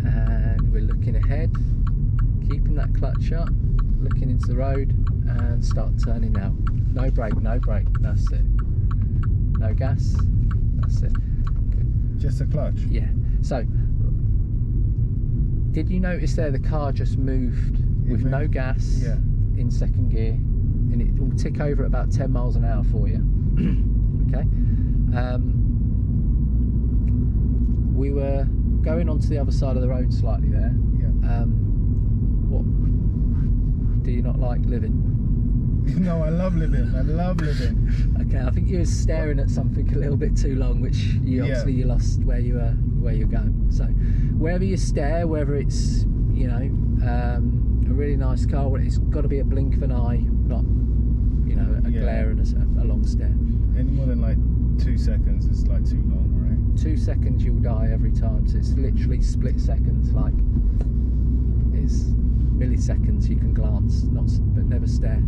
And we're looking ahead, keeping that clutch up, looking into the road, and start turning now. No brake, no brake. That's it. No gas. That's it. Good. Just a clutch? Yeah. So, did you notice there the car just moved with no gas in second gear, and it will tick over at about 10 miles an hour for you? Okay. We were going onto the other side of the road slightly there. Yeah. What do you not like living? No, I love living. I love living. Okay, I think you were staring at something a little bit too long, which you obviously you lost where you're going. So wherever you stare, whether it's a really nice car, well, it's got to be a blink of an eye, not a glare and a long stare. Any more than like 2 seconds is like too long, right? 2 seconds you'll die every time, so it's literally split seconds. Like it's milliseconds you can glance, but never stare.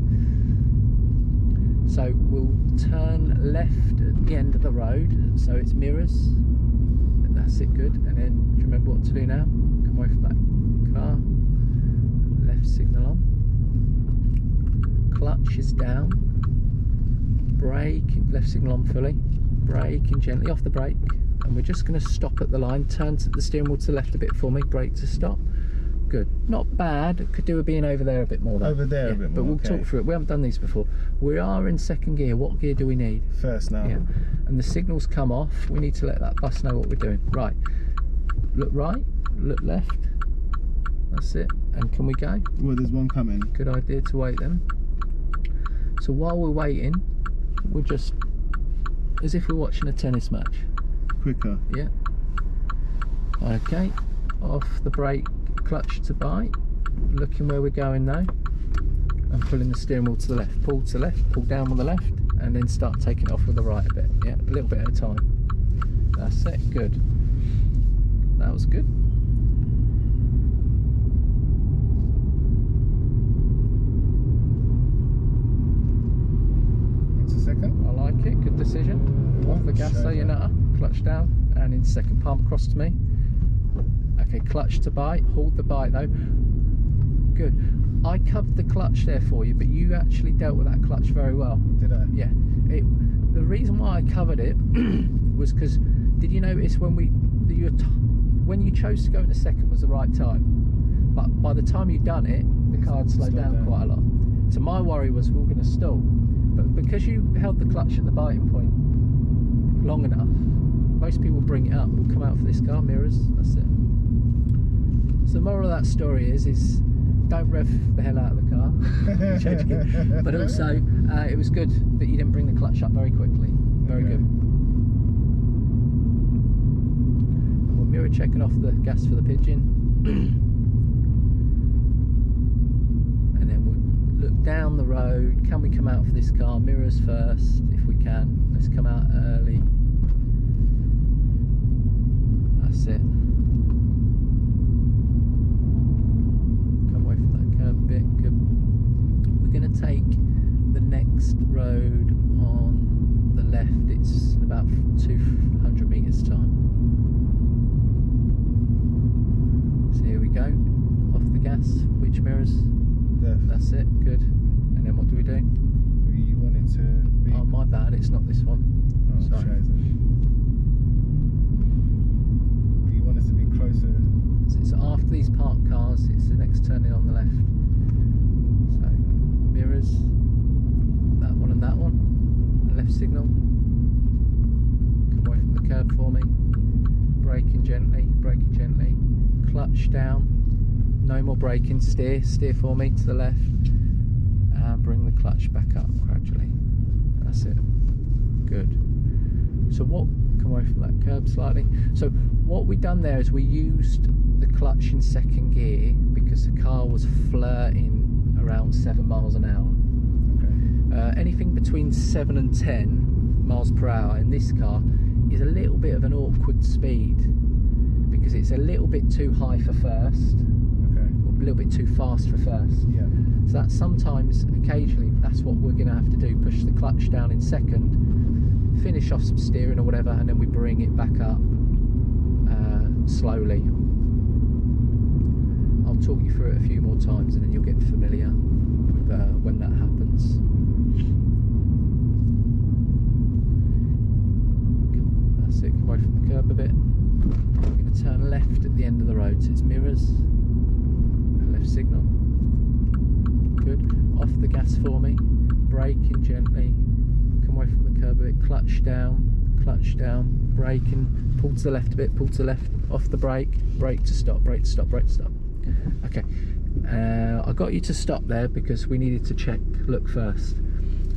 So we'll turn left at the end of the road, so it's mirrors. That's it, good. And then do you remember what to do now? Come away from that car. Left signal on. Clutch is down. Brake, left signal on fully. Braking gently off the brake. And we're just going to stop at the line. Turn the steering wheel to the left a bit for me. Brake to stop. Good. Not bad. Could do with being over there a bit more though. Over there a bit more. But we'll talk through it. We haven't done these before. We are in second gear. What gear do we need? First now. Yeah. And the signals come off. We need to let that bus know what we're doing. Right. Look right. Look left. That's it. And can we go? Well, there's one coming. Good idea to wait then. So while we're waiting, we're just as if we're watching a tennis match. Quicker. Yeah. Okay. Off the brake. Clutch to bite, looking where we're going now, and pulling the steering wheel to the left. Pull to the left, pull down on the left, and then start taking it off with the right a bit. Yeah, a little bit at a time. That's it, good. That was good. It's a second. I like it, good decision. Off the gas so you nutter, clutch down, and in second. Palm across to me. Okay, clutch to bite, hold the bite though. Good. I covered the clutch there for you, but you actually dealt with that clutch very well. Did I? Yeah. The reason why I covered it was because, did you notice when you chose to go into second was the right time, but by the time you'd done it, the car had slowed down quite a lot. So my worry was we were going to stall, but because you held the clutch at the biting point long enough, most people bring it up. We'll come out for this car, mirrors, that's it. So the moral of that story is don't rev the hell out of the car. But also it was good that you didn't bring the clutch up very quickly. Very good. And we'll mirror checking off the gas for the pigeon. And then we'll look down the road. Can we come out for this car? Mirrors first if we can. Let's come out early. That's it. Bit good. We're going to take the next road on the left. It's in about 200 meters time. So here we go. Off the gas. Which mirrors? Left. That's it. Good. And then what do we do? You want it to be. Oh, my bad. It's not this one. Oh, sorry. brakes turning on the left. So mirrors, that one and that one, left signal. Come away from the curb for me. Braking gently, clutch down, no more braking, steer for me to the left, and bring the clutch back up gradually. That's it, good. So come away from that curb slightly. So what we done there is we used the clutch in second gear because the car was flirting around 7 miles an hour. Okay. Anything between 7 and 10 miles per hour in this car is a little bit of an awkward speed because it's a little bit too high for first, okay, or a little bit too fast for first. Yeah. So that sometimes, occasionally, that's what we're going to have to do, push the clutch down in second, finish off some steering or whatever, and then we bring it back up slowly. I'll talk you through it a few more times and then you'll get familiar with when that happens. That's it, come away from the curb a bit. We're going to turn left at the end of the road, so it's mirrors, left signal. Good. Off the gas for me, braking gently, come away from the curb a bit, clutch down, braking, pull to the left a bit, pull to the left, off the brake to stop, brake to stop. Okay, I got you to stop there because we needed to look first.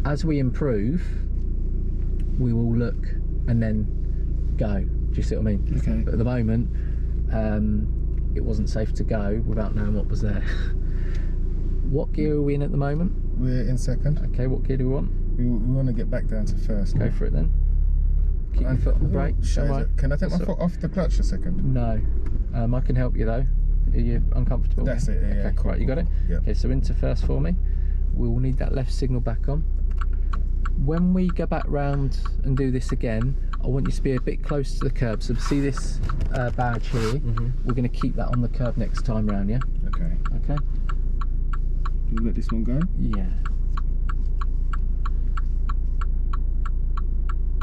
As we improve, we will look and then go. Do you see what I mean? Okay. But at the moment, it wasn't safe to go without knowing what was there. What gear are we in at the moment? We're in second. Okay, what gear do we want? We want to get back down to first. Go for it then. Keep your foot on the brake. Right. Can I take my foot off the clutch a second? No. I can help you though. Are you uncomfortable? That's it, yeah. Okay, Cool, right, you got it? Yep. Okay, so into first for me. We will need that left signal back on. When we go back round and do this again, I want you to be a bit close to the curb. So see this badge here? Mm-hmm. We're going to keep that on the curb next time round, yeah? Okay. Okay. You let this one go? Yeah.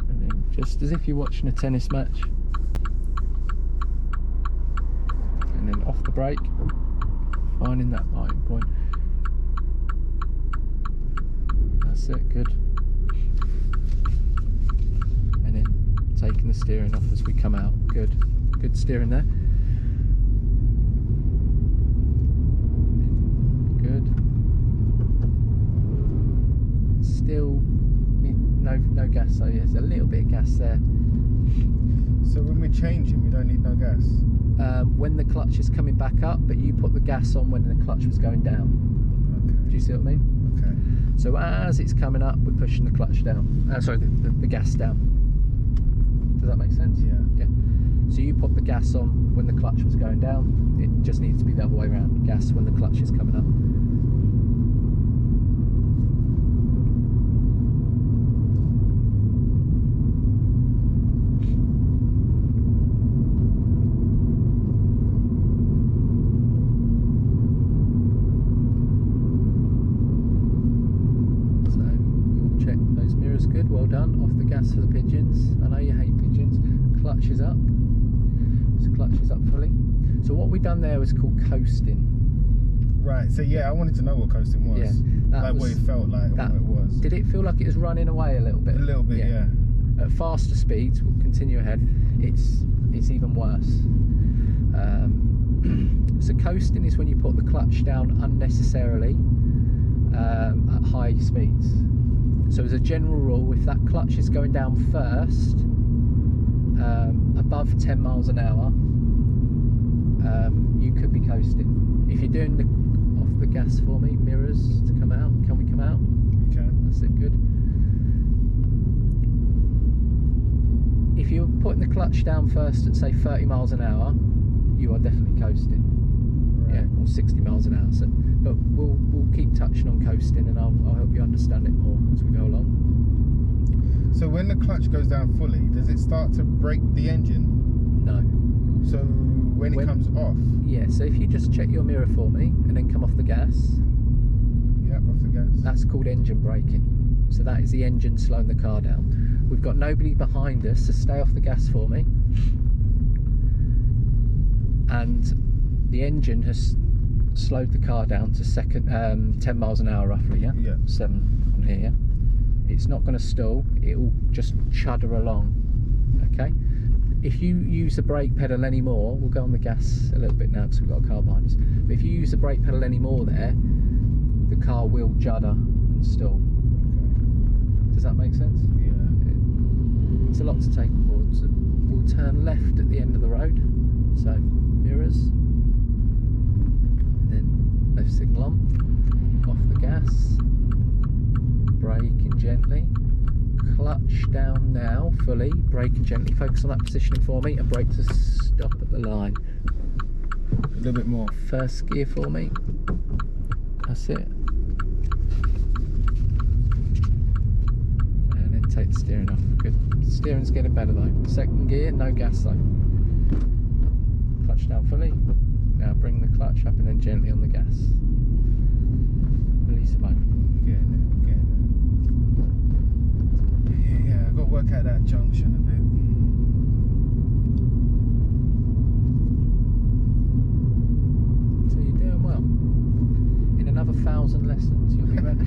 And then just as if you're watching a tennis match. And then off the brake, finding that biting point. That's it, good. And then taking the steering off as we come out. Good. Good steering there. Good. Still no gas, so there's a little bit of gas there. So when we're changing, we don't need no gas? When the clutch is coming back up, but you put the gas on when the clutch was going down. Okay. Do you see what I mean? Okay. So as it's coming up, we're pushing the clutch down. Sorry, the gas down. Does that make sense? Yeah. Yeah. So you put the gas on when the clutch was going down. It just needs to be the other way around. Gas when the clutch is coming up. Good, well done. Off the gas for the pigeons. I know you hate pigeons. Clutch is up. So clutch is up fully. So what we done there was called coasting. Right, so yeah, I wanted to know what coasting was. Yeah, like what it felt like and what it was. Did it feel like it was running away a little bit? A little bit, yeah. At faster speeds, we'll continue ahead, it's even worse. So coasting is when you put the clutch down unnecessarily at high speeds. So as a general rule, if that clutch is going down first, above 10 miles an hour, you could be coasting. If you're doing off the gas for me, mirrors to come out, can we come out? You can. That's it, good. If you're putting the clutch down first at say 30 miles an hour, you are definitely coasting. Right. Yeah, or 60 miles an hour. So, but we'll keep touching on coasting, and I'll help you understand it more as we go along. So when the clutch goes down fully, does it start to brake the engine? No. So when it comes off? Yeah, so if you just check your mirror for me and then come off the gas. Yep, off the gas. That's called engine braking. So that is the engine slowing the car down. We've got nobody behind us, so stay off the gas for me. And the engine has slowed the car down to 10 miles an hour roughly, yeah? Yeah. 7 on here. It's not going to stall, it'll just chudder along, okay? If you use the brake pedal anymore, we'll go on the gas a little bit now because we've got a car behind us, but if you use the brake pedal anymore there, the car will judder and stall. Okay. Does that make sense? Yeah. It's a lot to take on board. So we'll turn left at the end of the road, so mirrors, and then left signal on, off the gas, braking gently, clutch down now fully, braking gently, focus on that positioning for me, and brake to stop at the line. A little bit more. First gear for me, that's it. And then take the steering off, good. Steering's getting better though. Second gear, no gas though. Clutch down fully, now bring the clutch up and then gently on the gas. Release the motor. Yeah, I've got to work out that junction a bit. So you're doing well. In another 1,000 lessons, you'll be ready.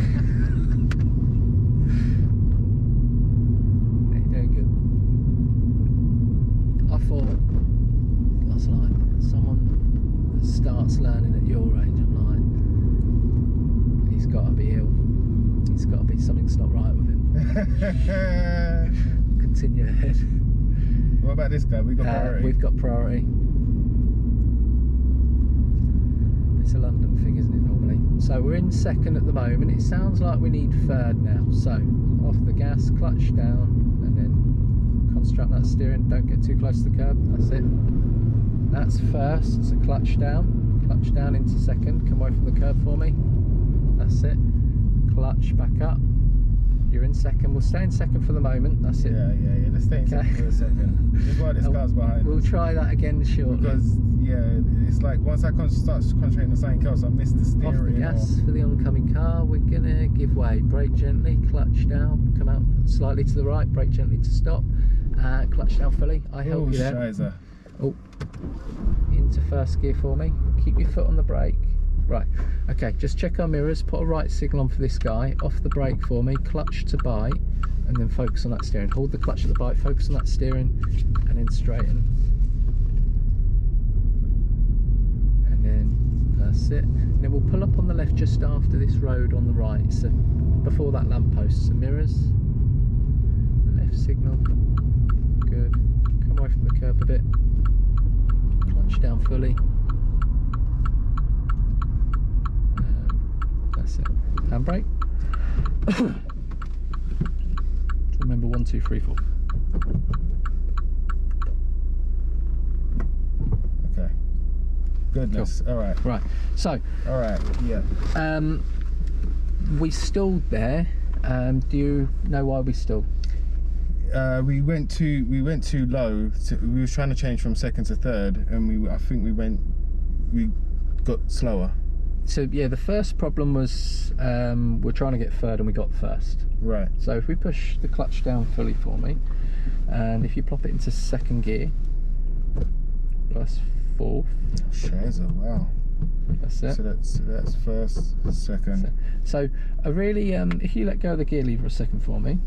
Yeah, you're doing good. I thought, I was like, someone that starts learning at your age, I'm like, he's got to be ill. He's got to be, something's not right with him. Continue ahead. What about this guy? We've got priority. We've got priority. It's a London thing, isn't it, normally? So we're in second at the moment. It sounds like we need third now. So off the gas, clutch down, and then concentrate on that steering. Don't get too close to the curb. That's it. That's first. So clutch down into second. Come away from the curb for me. That's it. Clutch back up. You're in second. We'll stay in second for the moment. That's it. Yeah. Let's stay in second for a second. Just while this car's behind We'll us. try that again shortly. Because it's like once I start concentrating on something else, I miss the steering. Off the gas for the oncoming car. We're gonna give way. Brake gently. Clutch down. Come out slightly to the right. Brake gently to stop. Clutch down fully. I help you there. Shizer. Oh, into first gear for me. Keep your foot on the brake. Right, okay, just check our mirrors, put a right signal on for this guy, off the brake for me, clutch to bite, and then focus on that steering. Hold the clutch at the bite, focus on that steering, and then straighten. And then that's it. And then we'll pull up on the left just after this road on the right, so before that lamppost. So mirrors, the left signal, good. Come away from the curb a bit, clutch down fully. That's it. Handbrake. Remember 1, 2, 3, 4. Okay. Goodness. Cool. All right. Right. So. All right. Yeah. We stalled there. Do you know why we stalled? We went too low. We were trying to change from second to third, and I think we got slower. So yeah, the first problem was we're trying to get third and we got first. Right. So if we push the clutch down fully for me, and if you plop it into second gear, plus fourth. Shizer, wow. That's it. So that's first, second. So I really, if you let go of the gear lever a second for me,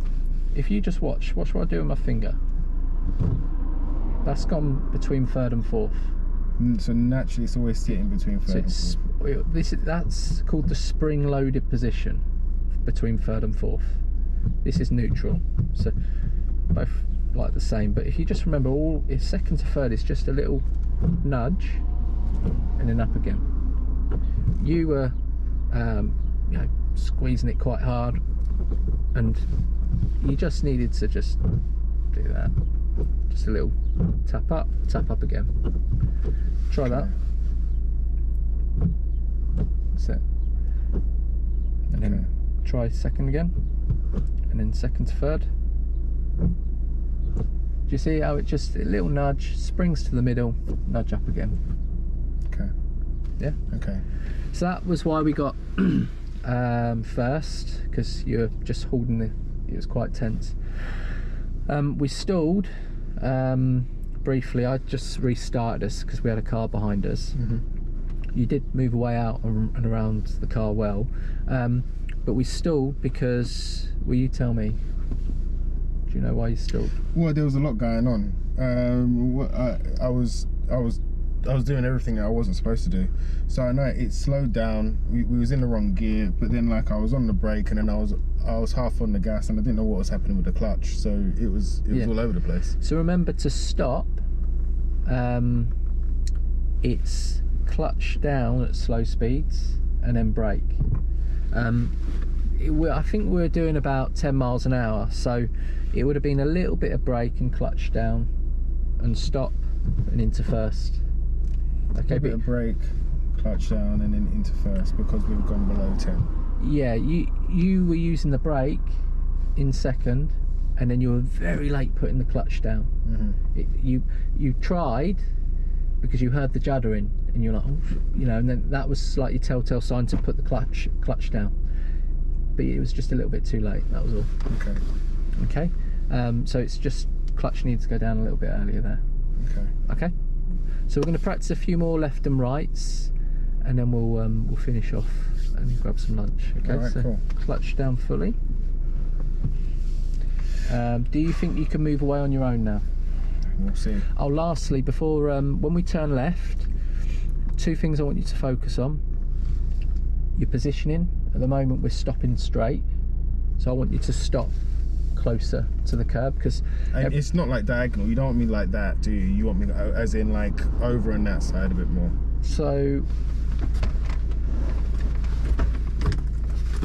if you just watch what I do with my finger. That's gone between third and fourth. So naturally it's always sitting between third and fourth. That's called the spring-loaded position between third and fourth. This is neutral, so both like the same. But if you just remember, second to third is just a little nudge, and then up again. You were, squeezing it quite hard, and you just needed to just do that. Just a little tap up again. Try that. That's it. And then try second again, and then second to third. Do you see how it just a little nudge, springs to the middle, nudge up again? Okay. Yeah. Okay. So that was why we got first, because you're just holding it was quite tense. We stalled briefly. I just restarted us because we had a car behind us. you did move away out and around the car well, but we stalled because, will you tell me? Do you know why you stalled? Well, there was a lot going on. I was doing everything that I wasn't supposed to do. So I know it slowed down. We was in the wrong gear, but then like I was on the brake and then I was half on the gas and I didn't know what was happening with the clutch. So it was all over the place. So remember to stop. It's clutch down at slow speeds and then brake. I think we were doing about 10 miles an hour, so it would have been a little bit of brake and clutch down and stop and into first. Okay, a bit of brake, clutch down and then into first because we've gone below 10. Yeah, you were using the brake in second and then you were very late putting the clutch down. You tried because you heard the juddering and you're like, oh, you know, and then that was slightly telltale sign to put the clutch down, but it was just a little bit too late. That was all. Okay. So it's just clutch needs to go down a little bit earlier there. Okay. So we're going to practice a few more left and rights, and then we'll finish off and grab some lunch. Okay. All right, so cool. Clutch down fully. Do you think you can move away on your own now? We'll see. Oh, lastly, before when we turn left, two things I want you to focus on. Your positioning. At the moment we're stopping straight, so I want you to stop closer to the curb, because it's not like diagonal. You don't want me like that, do you? You want me as in like over on that side a bit more. So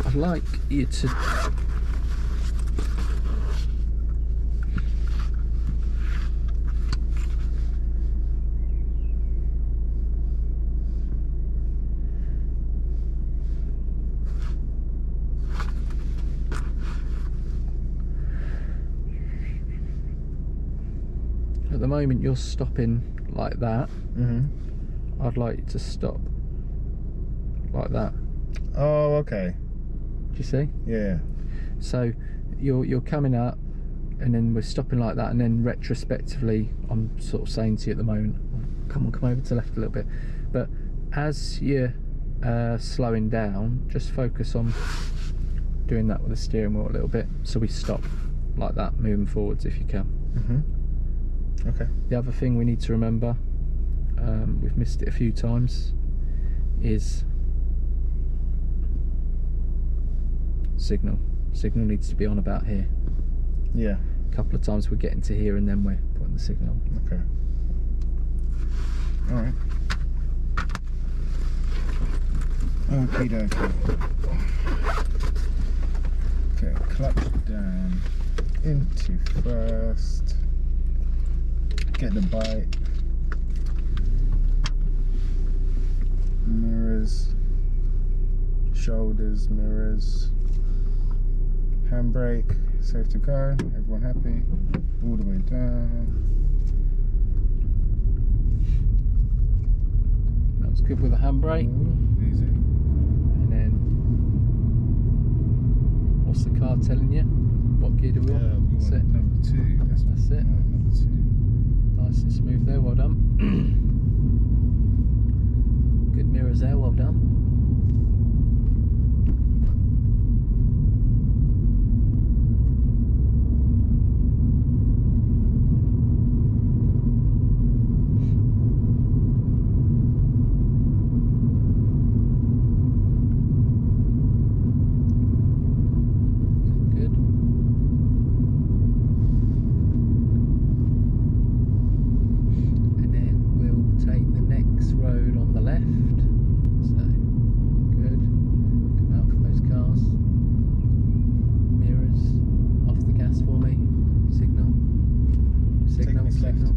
I'd like you to at the moment you're stopping like that. I'd like you to stop like that. Oh, okay. Do you see? Yeah. So you're coming up and then we're stopping like that, and then retrospectively I'm sort of saying to you at the moment, come over to the left a little bit, but as you're slowing down, just focus on doing that with the steering wheel a little bit, so we stop like that moving forwards if you can. Okay. The other thing we need to remember, we've missed it a few times, is signal. Signal needs to be on about here. Yeah. A couple of times we're getting to here and then we're putting the signal on. Okay. All right. Okie dokie. Okay, clutch down into first. Get the bite. Mirrors. Shoulders, mirrors. Handbrake. Safe to go. Everyone happy. All the way down. That was good with the handbrake. Easy. And then, what's the car telling you? What gear do we want? We That's want it. number 2. That's it. Number 2. Nice and smooth there, well done. Good mirrors there, well done.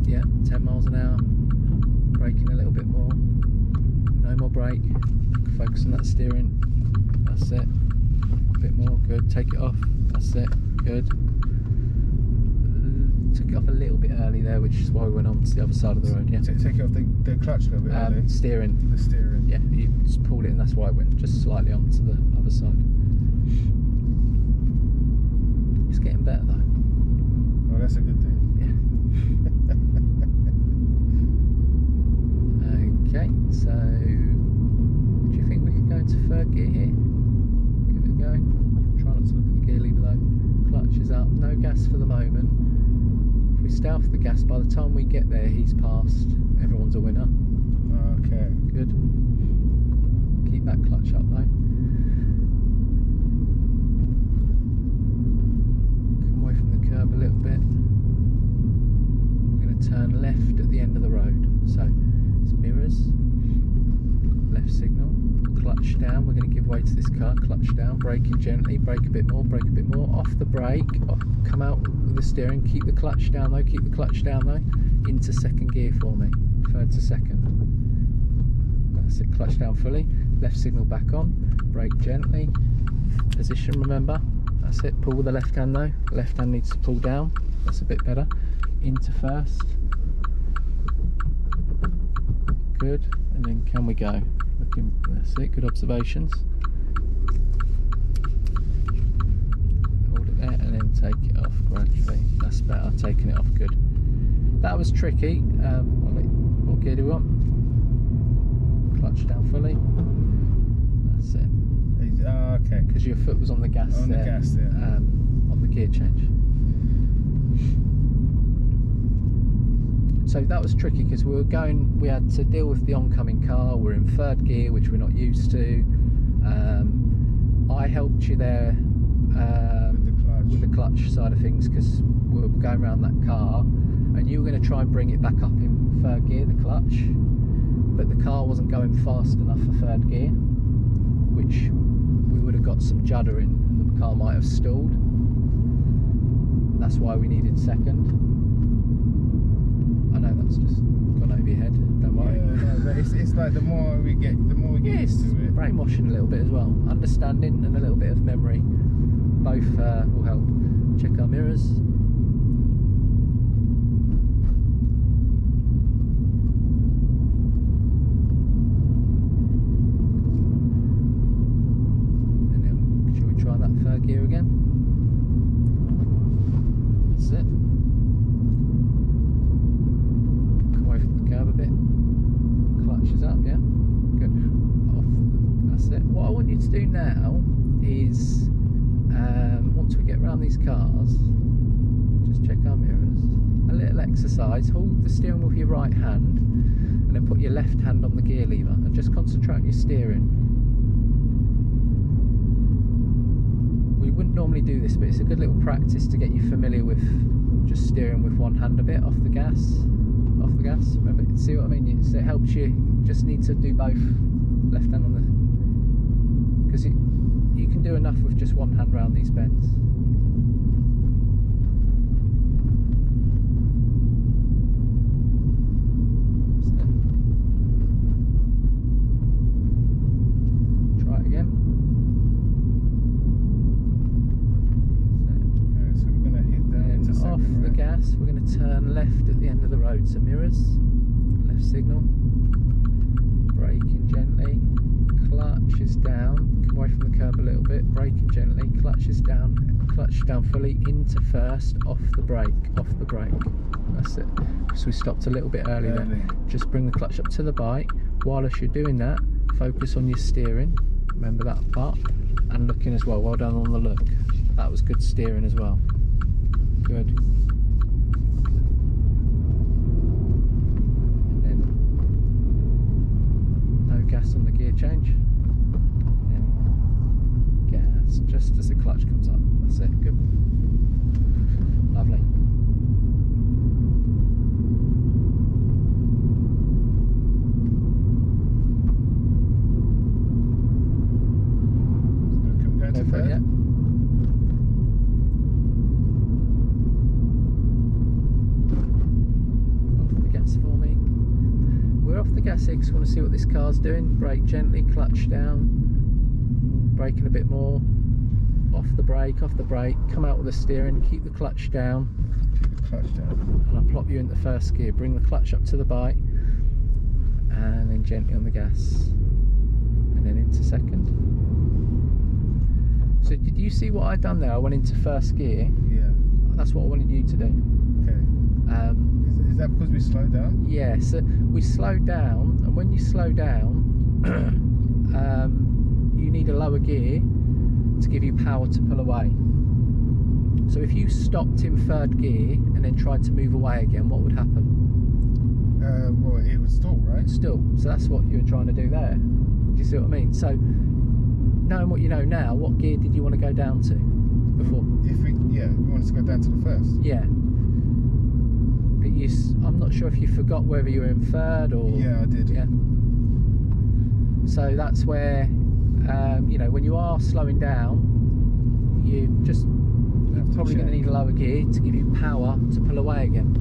Yeah, 10 miles an hour. Braking a little bit more. No more brake. Focus on that steering. That's it. A bit more. Good. Take it off. That's it. Good. Took it off a little bit early there, which is why we went on to the other side of the road. Yeah. Take it off the clutch a little bit early. Steering. The steering. Yeah, you just pulled it and that's why it went just slightly onto the other side. It's getting better though. Oh, that's a good thing. Yeah. Okay, so third gear here. Give it a go. Try not to look at the gear lever though. Clutch is up, no gas for the moment. If we stay off the gas, by the time we get there he's passed. Everyone's a winner. Okay. Good. Keep that clutch up though. Come away from the curb a little bit. We're going to turn left at the end of the road. So it's mirrors, left signal, clutch down. We're going to give way to this car. Clutch down, braking gently, brake a bit more, off the brake, come out with the steering, keep the clutch down though, into second gear for me, third to second. That's it, clutch down fully, left signal back on, brake gently, position remember, that's it, pull with the left hand though, left hand needs to pull down, that's a bit better, into first, good, and then can we go, looking, that's it, good observations, hold it there and then take it off gradually, that's better, taking it off, good. That was tricky, what gear do we want? Clutch down fully. That's it. Okay. Because your foot was on the gas on there. The gas there. On the gear change. So that was tricky because we had to deal with the oncoming car. We're in third gear, which we're not used to. I helped you there with the clutch side of things because we were going around that car, and you were going to try and bring it back up in third gear, the clutch. But the car wasn't going fast enough for third gear, which we would have got some judder in and the car might have stalled. That's why we needed second. I know that's just gone over your head, don't worry. Yeah, no, but it's like the more we get used to it. Brainwashing a little bit as well. Understanding and a little bit of memory. Both will help. Check our mirrors. Third gear again. That's it. Come away from the curb a bit. Clutch is up, yeah. Good. Off. That's it. What I want you to do now is, once we get around these cars, just check our mirrors. A little exercise. Hold the steering wheel with your right hand, and then put your left hand on the gear lever, and just concentrate on your steering. We wouldn't normally do this, but it's a good little practice to get you familiar with just steering with one hand a bit off the gas. Remember, see what I mean? It helps you. Just need to do both, left hand on the, because you can do enough with just one hand around these bends. Try it again. Off the gas, we're going to turn left at the end of the road, so mirrors, left signal, braking gently, clutch is down, come away from the curb a little bit, braking gently, clutch down fully, into first, off the brake, that's it. So we stopped a little bit early there. Just bring the clutch up to the bike. Whilst you're doing that, focus on your steering, remember that part, and looking as well. Well done on the look, that was good steering as well. Good. And then no gas on the gear change. And then gas just as the clutch comes up. That's it. Good. Lovely. Can we go to for it, yeah. For me, we're off the gas here because we want to see what this car's doing. Brake gently, clutch down, braking a bit more, off the brake, come out with the steering, keep the clutch down, and I'll plop you into first gear, bring the clutch up to the bike, and then gently on the gas, and then into second. So did you see what I'd done there? I went into first gear. Yeah. That's what I wanted you to do. Okay. Is that because we slowed down? Yeah, so we slowed down, and when you slow down, you need a lower gear to give you power to pull away. So if you stopped in third gear and then tried to move away again, what would happen? Well, it would stall, right? Still. So that's what you were trying to do there. Do you see what I mean? So knowing what you know now, what gear did you want to go down to before? We wanted to go down to the first. Yeah. But I'm not sure if you forgot whether you were in third or... Yeah, I did. Yeah. So that's where, you know, when you are slowing down, you're probably going to need a lower gear to give you power to pull away again.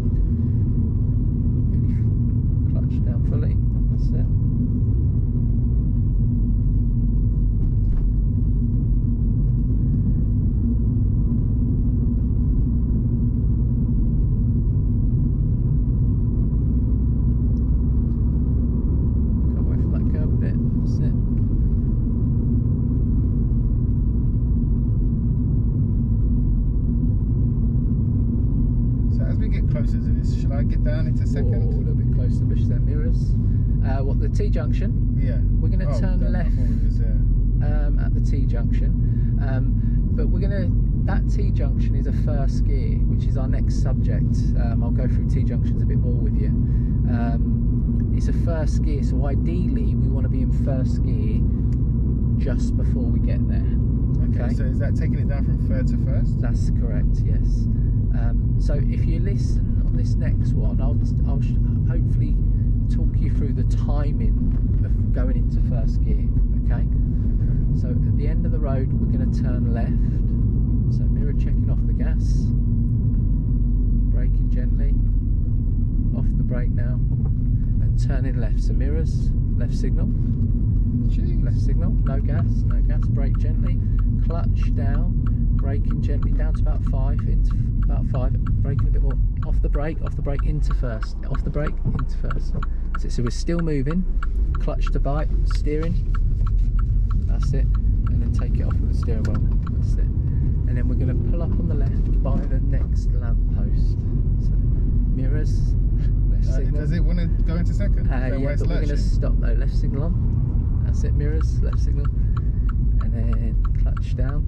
Clutch down fully. That's it. Should I get down into second? A little bit closer to the bushes and mirrors. What, the T-junction? Yeah. We're going to turn left at the T-junction. But that T-junction is a first gear, which is our next subject. I'll go through T-junctions a bit more with you. It's a first gear, so ideally we want to be in first gear just before we get there. Okay, so is that taking it down from third to first? That's correct, yes. So if you listen on this next one, I'll hopefully talk you through the timing of going into first gear, okay? So at the end of the road, we're going to turn left. So mirror checking off the gas, braking gently, off the brake now, and turning left. So mirrors, left signal. Jeez. Left signal, no gas, brake gently, clutch down, braking gently down to about 5, into about 5, braking a bit more, off the brake into first, off the brake into first. So we're still moving, clutch to bite, steering, that's it, and then take it off with the steering wheel, that's it. And then we're going to pull up on the left by the next lamp post. So mirrors, left signal. Does it want to go into second? Yeah, but we're going to stop though, left signal on. That's it, mirrors, left signal, and then clutch down,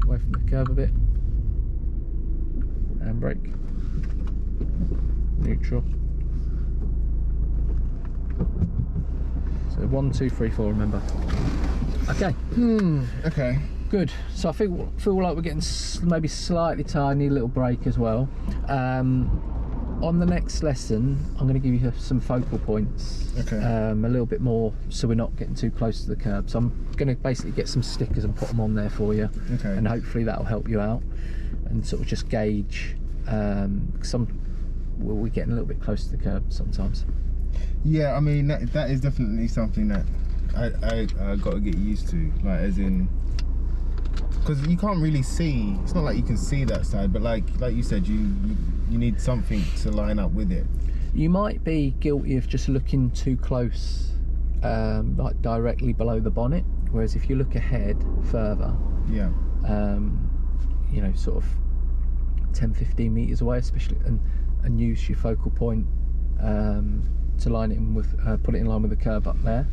away from the curb a bit, and brake, neutral. So 1, 2, 3, 4, remember. Okay. Okay. Good. So I feel like we're getting maybe slightly tired, need a little break as well. On the next lesson, I'm going to give you some focal points, okay. A little bit more, so we're not getting too close to the curb. So I'm going to basically get some stickers and put them on there for you, okay. And hopefully that'll help you out and sort of just gauge. We're getting a little bit close to the curb sometimes. Yeah, I mean that is definitely something that I got to get used to, like as in. Because you can't really see, it's not like you can see that side, but like you said, you need something to line up with it. You might be guilty of just looking too close, like directly below the bonnet, whereas if you look ahead further, yeah, you know, sort of 10-15 meters away, especially, and use your focal point to line it in with, put it in line with the curb up there.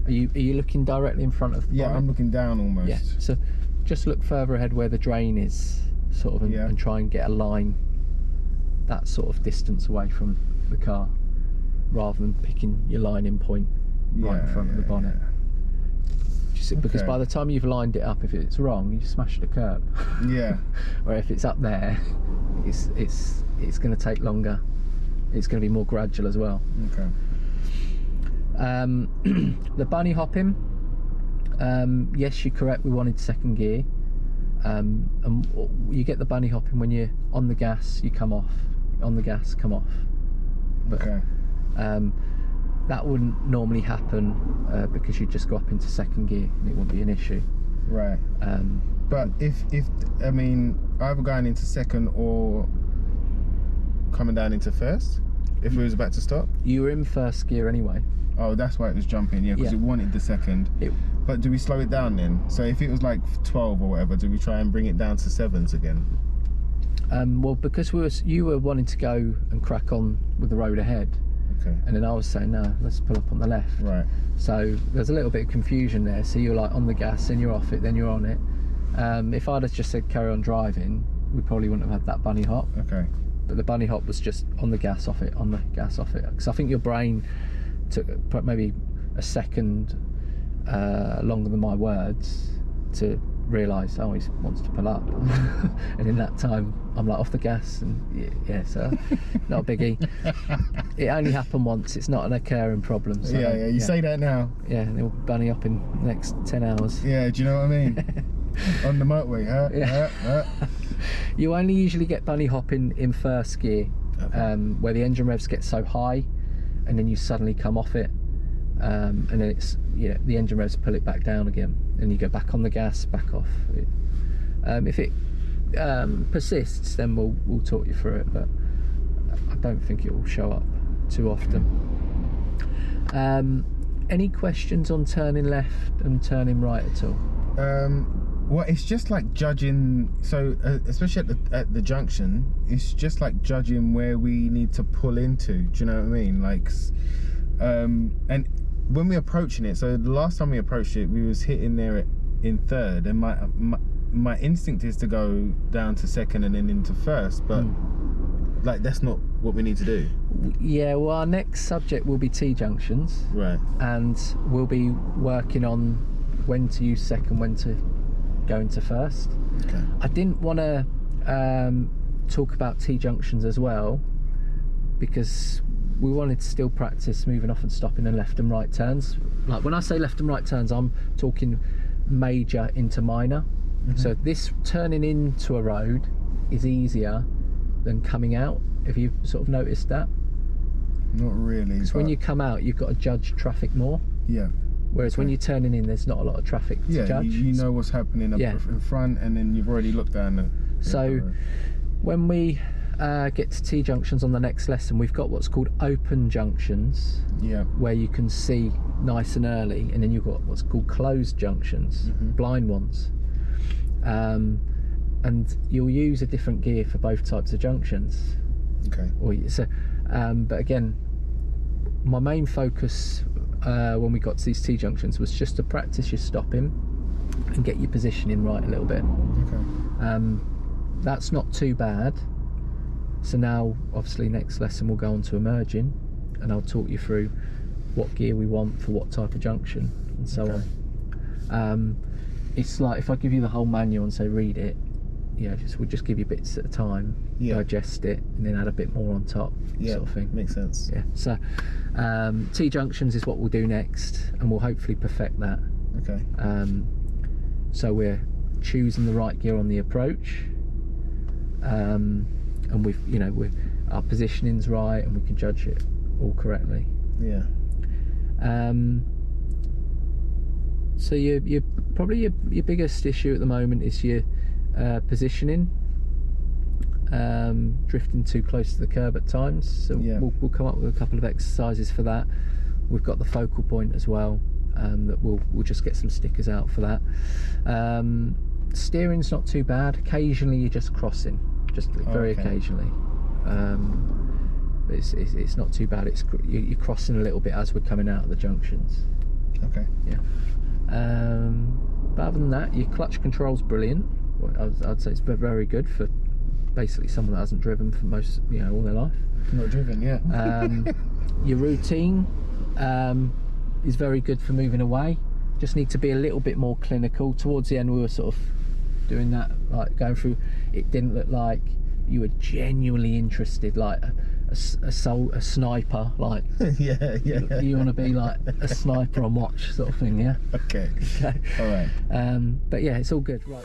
Are you looking directly in front of the bonnet? I'm looking down almost. Yeah, so just look further ahead where the drain is, sort of, and try and get a line that sort of distance away from the car, rather than picking your lining point right in front of the bonnet. Because by the time you've lined it up, if it's wrong, you smash the curb. Yeah. Or if it's up there, it's going to take longer. It's going to be more gradual as well. Okay. The bunny hopping, yes, you're correct, we wanted second gear, and you get the bunny hopping when you're on the gas, you come off, on the gas, come off. But, okay. That wouldn't normally happen because you'd just go up into second gear and it wouldn't be an issue. Right. But if I mean, either going into second or coming down into first, if we was about to stop? You were in first gear anyway. Oh, that's why it was jumping, yeah, because it wanted the second. But do we slow it down then? So if it was like 12 or whatever, do we try and bring it down to 7s again? Well, because you were wanting to go and crack on with the road ahead, Okay. And then I was saying, no, let's pull up on the left. Right. So there's a little bit of confusion there. So you're like on the gas, then you're off it, then you're on it. If I'd have just said carry on driving, we probably wouldn't have had that bunny hop. Okay. But the bunny hop was just on the gas, off it, on the gas, off it. Because I think your brain took maybe a second longer than my words to realise, oh, he wants to pull up. And in that time, I'm like off the gas, and yeah, so not a biggie. It only happened once. It's not an occurring problem. So, yeah. You say that now. Yeah, and it'll bunny up in the next 10 hours. Yeah, do you know what I mean? On the motorway, huh? You only usually get bunny hopping in first gear, Okay. where the engine revs get so high, and then you suddenly come off it, and then it's the engine revs pull it back down again, and you go back on the gas, back off. If it persists, then we'll talk you through it, but I don't think it will show up too often. Any questions on turning left and turning right at all? Well, it's just like judging. So, especially at the junction, it's just like judging where we need to pull into. Do you know what I mean? Like, and when we're approaching it. So the last time we approached it, we was hitting there in third, and my instinct is to go down to second and then into first, but like that's not what we need to do. Yeah, well, our next subject will be T-junctions, Right. and we'll be working on when to use second, when to go into first. Okay. I didn't want to talk about T-junctions as well, because we wanted to still practice moving off and stopping and left and right turns. Like when I say left and right turns, I'm talking major into minor. So this turning into a road is easier than coming out. Have you sort of noticed that? Not really. Because when you come out, you've got to judge traffic more. Yeah. Whereas when you're turning in, there's not a lot of traffic to judge. You know what's happening up in front, and then you've already looked down the So when we get to T-junctions on the next lesson, we've got what's called open junctions, where you can see nice and early, and then you've got what's called closed junctions, blind ones. And you'll use a different gear for both types of junctions. Okay. But again, my main focus when we got to these T-junctions was just to practice your stopping and get your positioning right a little bit. Okay. That's not too bad. So now, obviously, next lesson we'll go on to emerging, and I'll talk you through what gear we want for what type of junction and so on. It's like if I give you the whole manual and say read it, we'll just give you bits at a time, digest it, and then add a bit more on top, sort of thing. Makes sense. Yeah. So T-junctions is what we'll do next, and we'll hopefully perfect that. Okay. So we're choosing the right gear on the approach, and our positioning's right, and we can judge it all correctly. Yeah. So your probably your biggest issue at the moment is your positioning, drifting too close to the curb at times. So we'll come up with a couple of exercises for that. We've got the focal point as well, that we'll just get some stickers out for that. Steering's not too bad. Occasionally you're just crossing, just very occasionally. But it's not too bad. You're crossing a little bit as we're coming out of the junctions. Okay. Yeah. But other than that, your clutch control's brilliant. I'd say it's very good for basically someone that hasn't driven for most, all their life. Not driven, yeah. Your routine is very good for moving away. Just need to be a little bit more clinical. Towards the end, we were sort of doing that, like going through. It didn't look like you were genuinely interested, like a sniper, like you want to be like a sniper on watch sort of thing. Okay. All right. But yeah, it's all good. Right.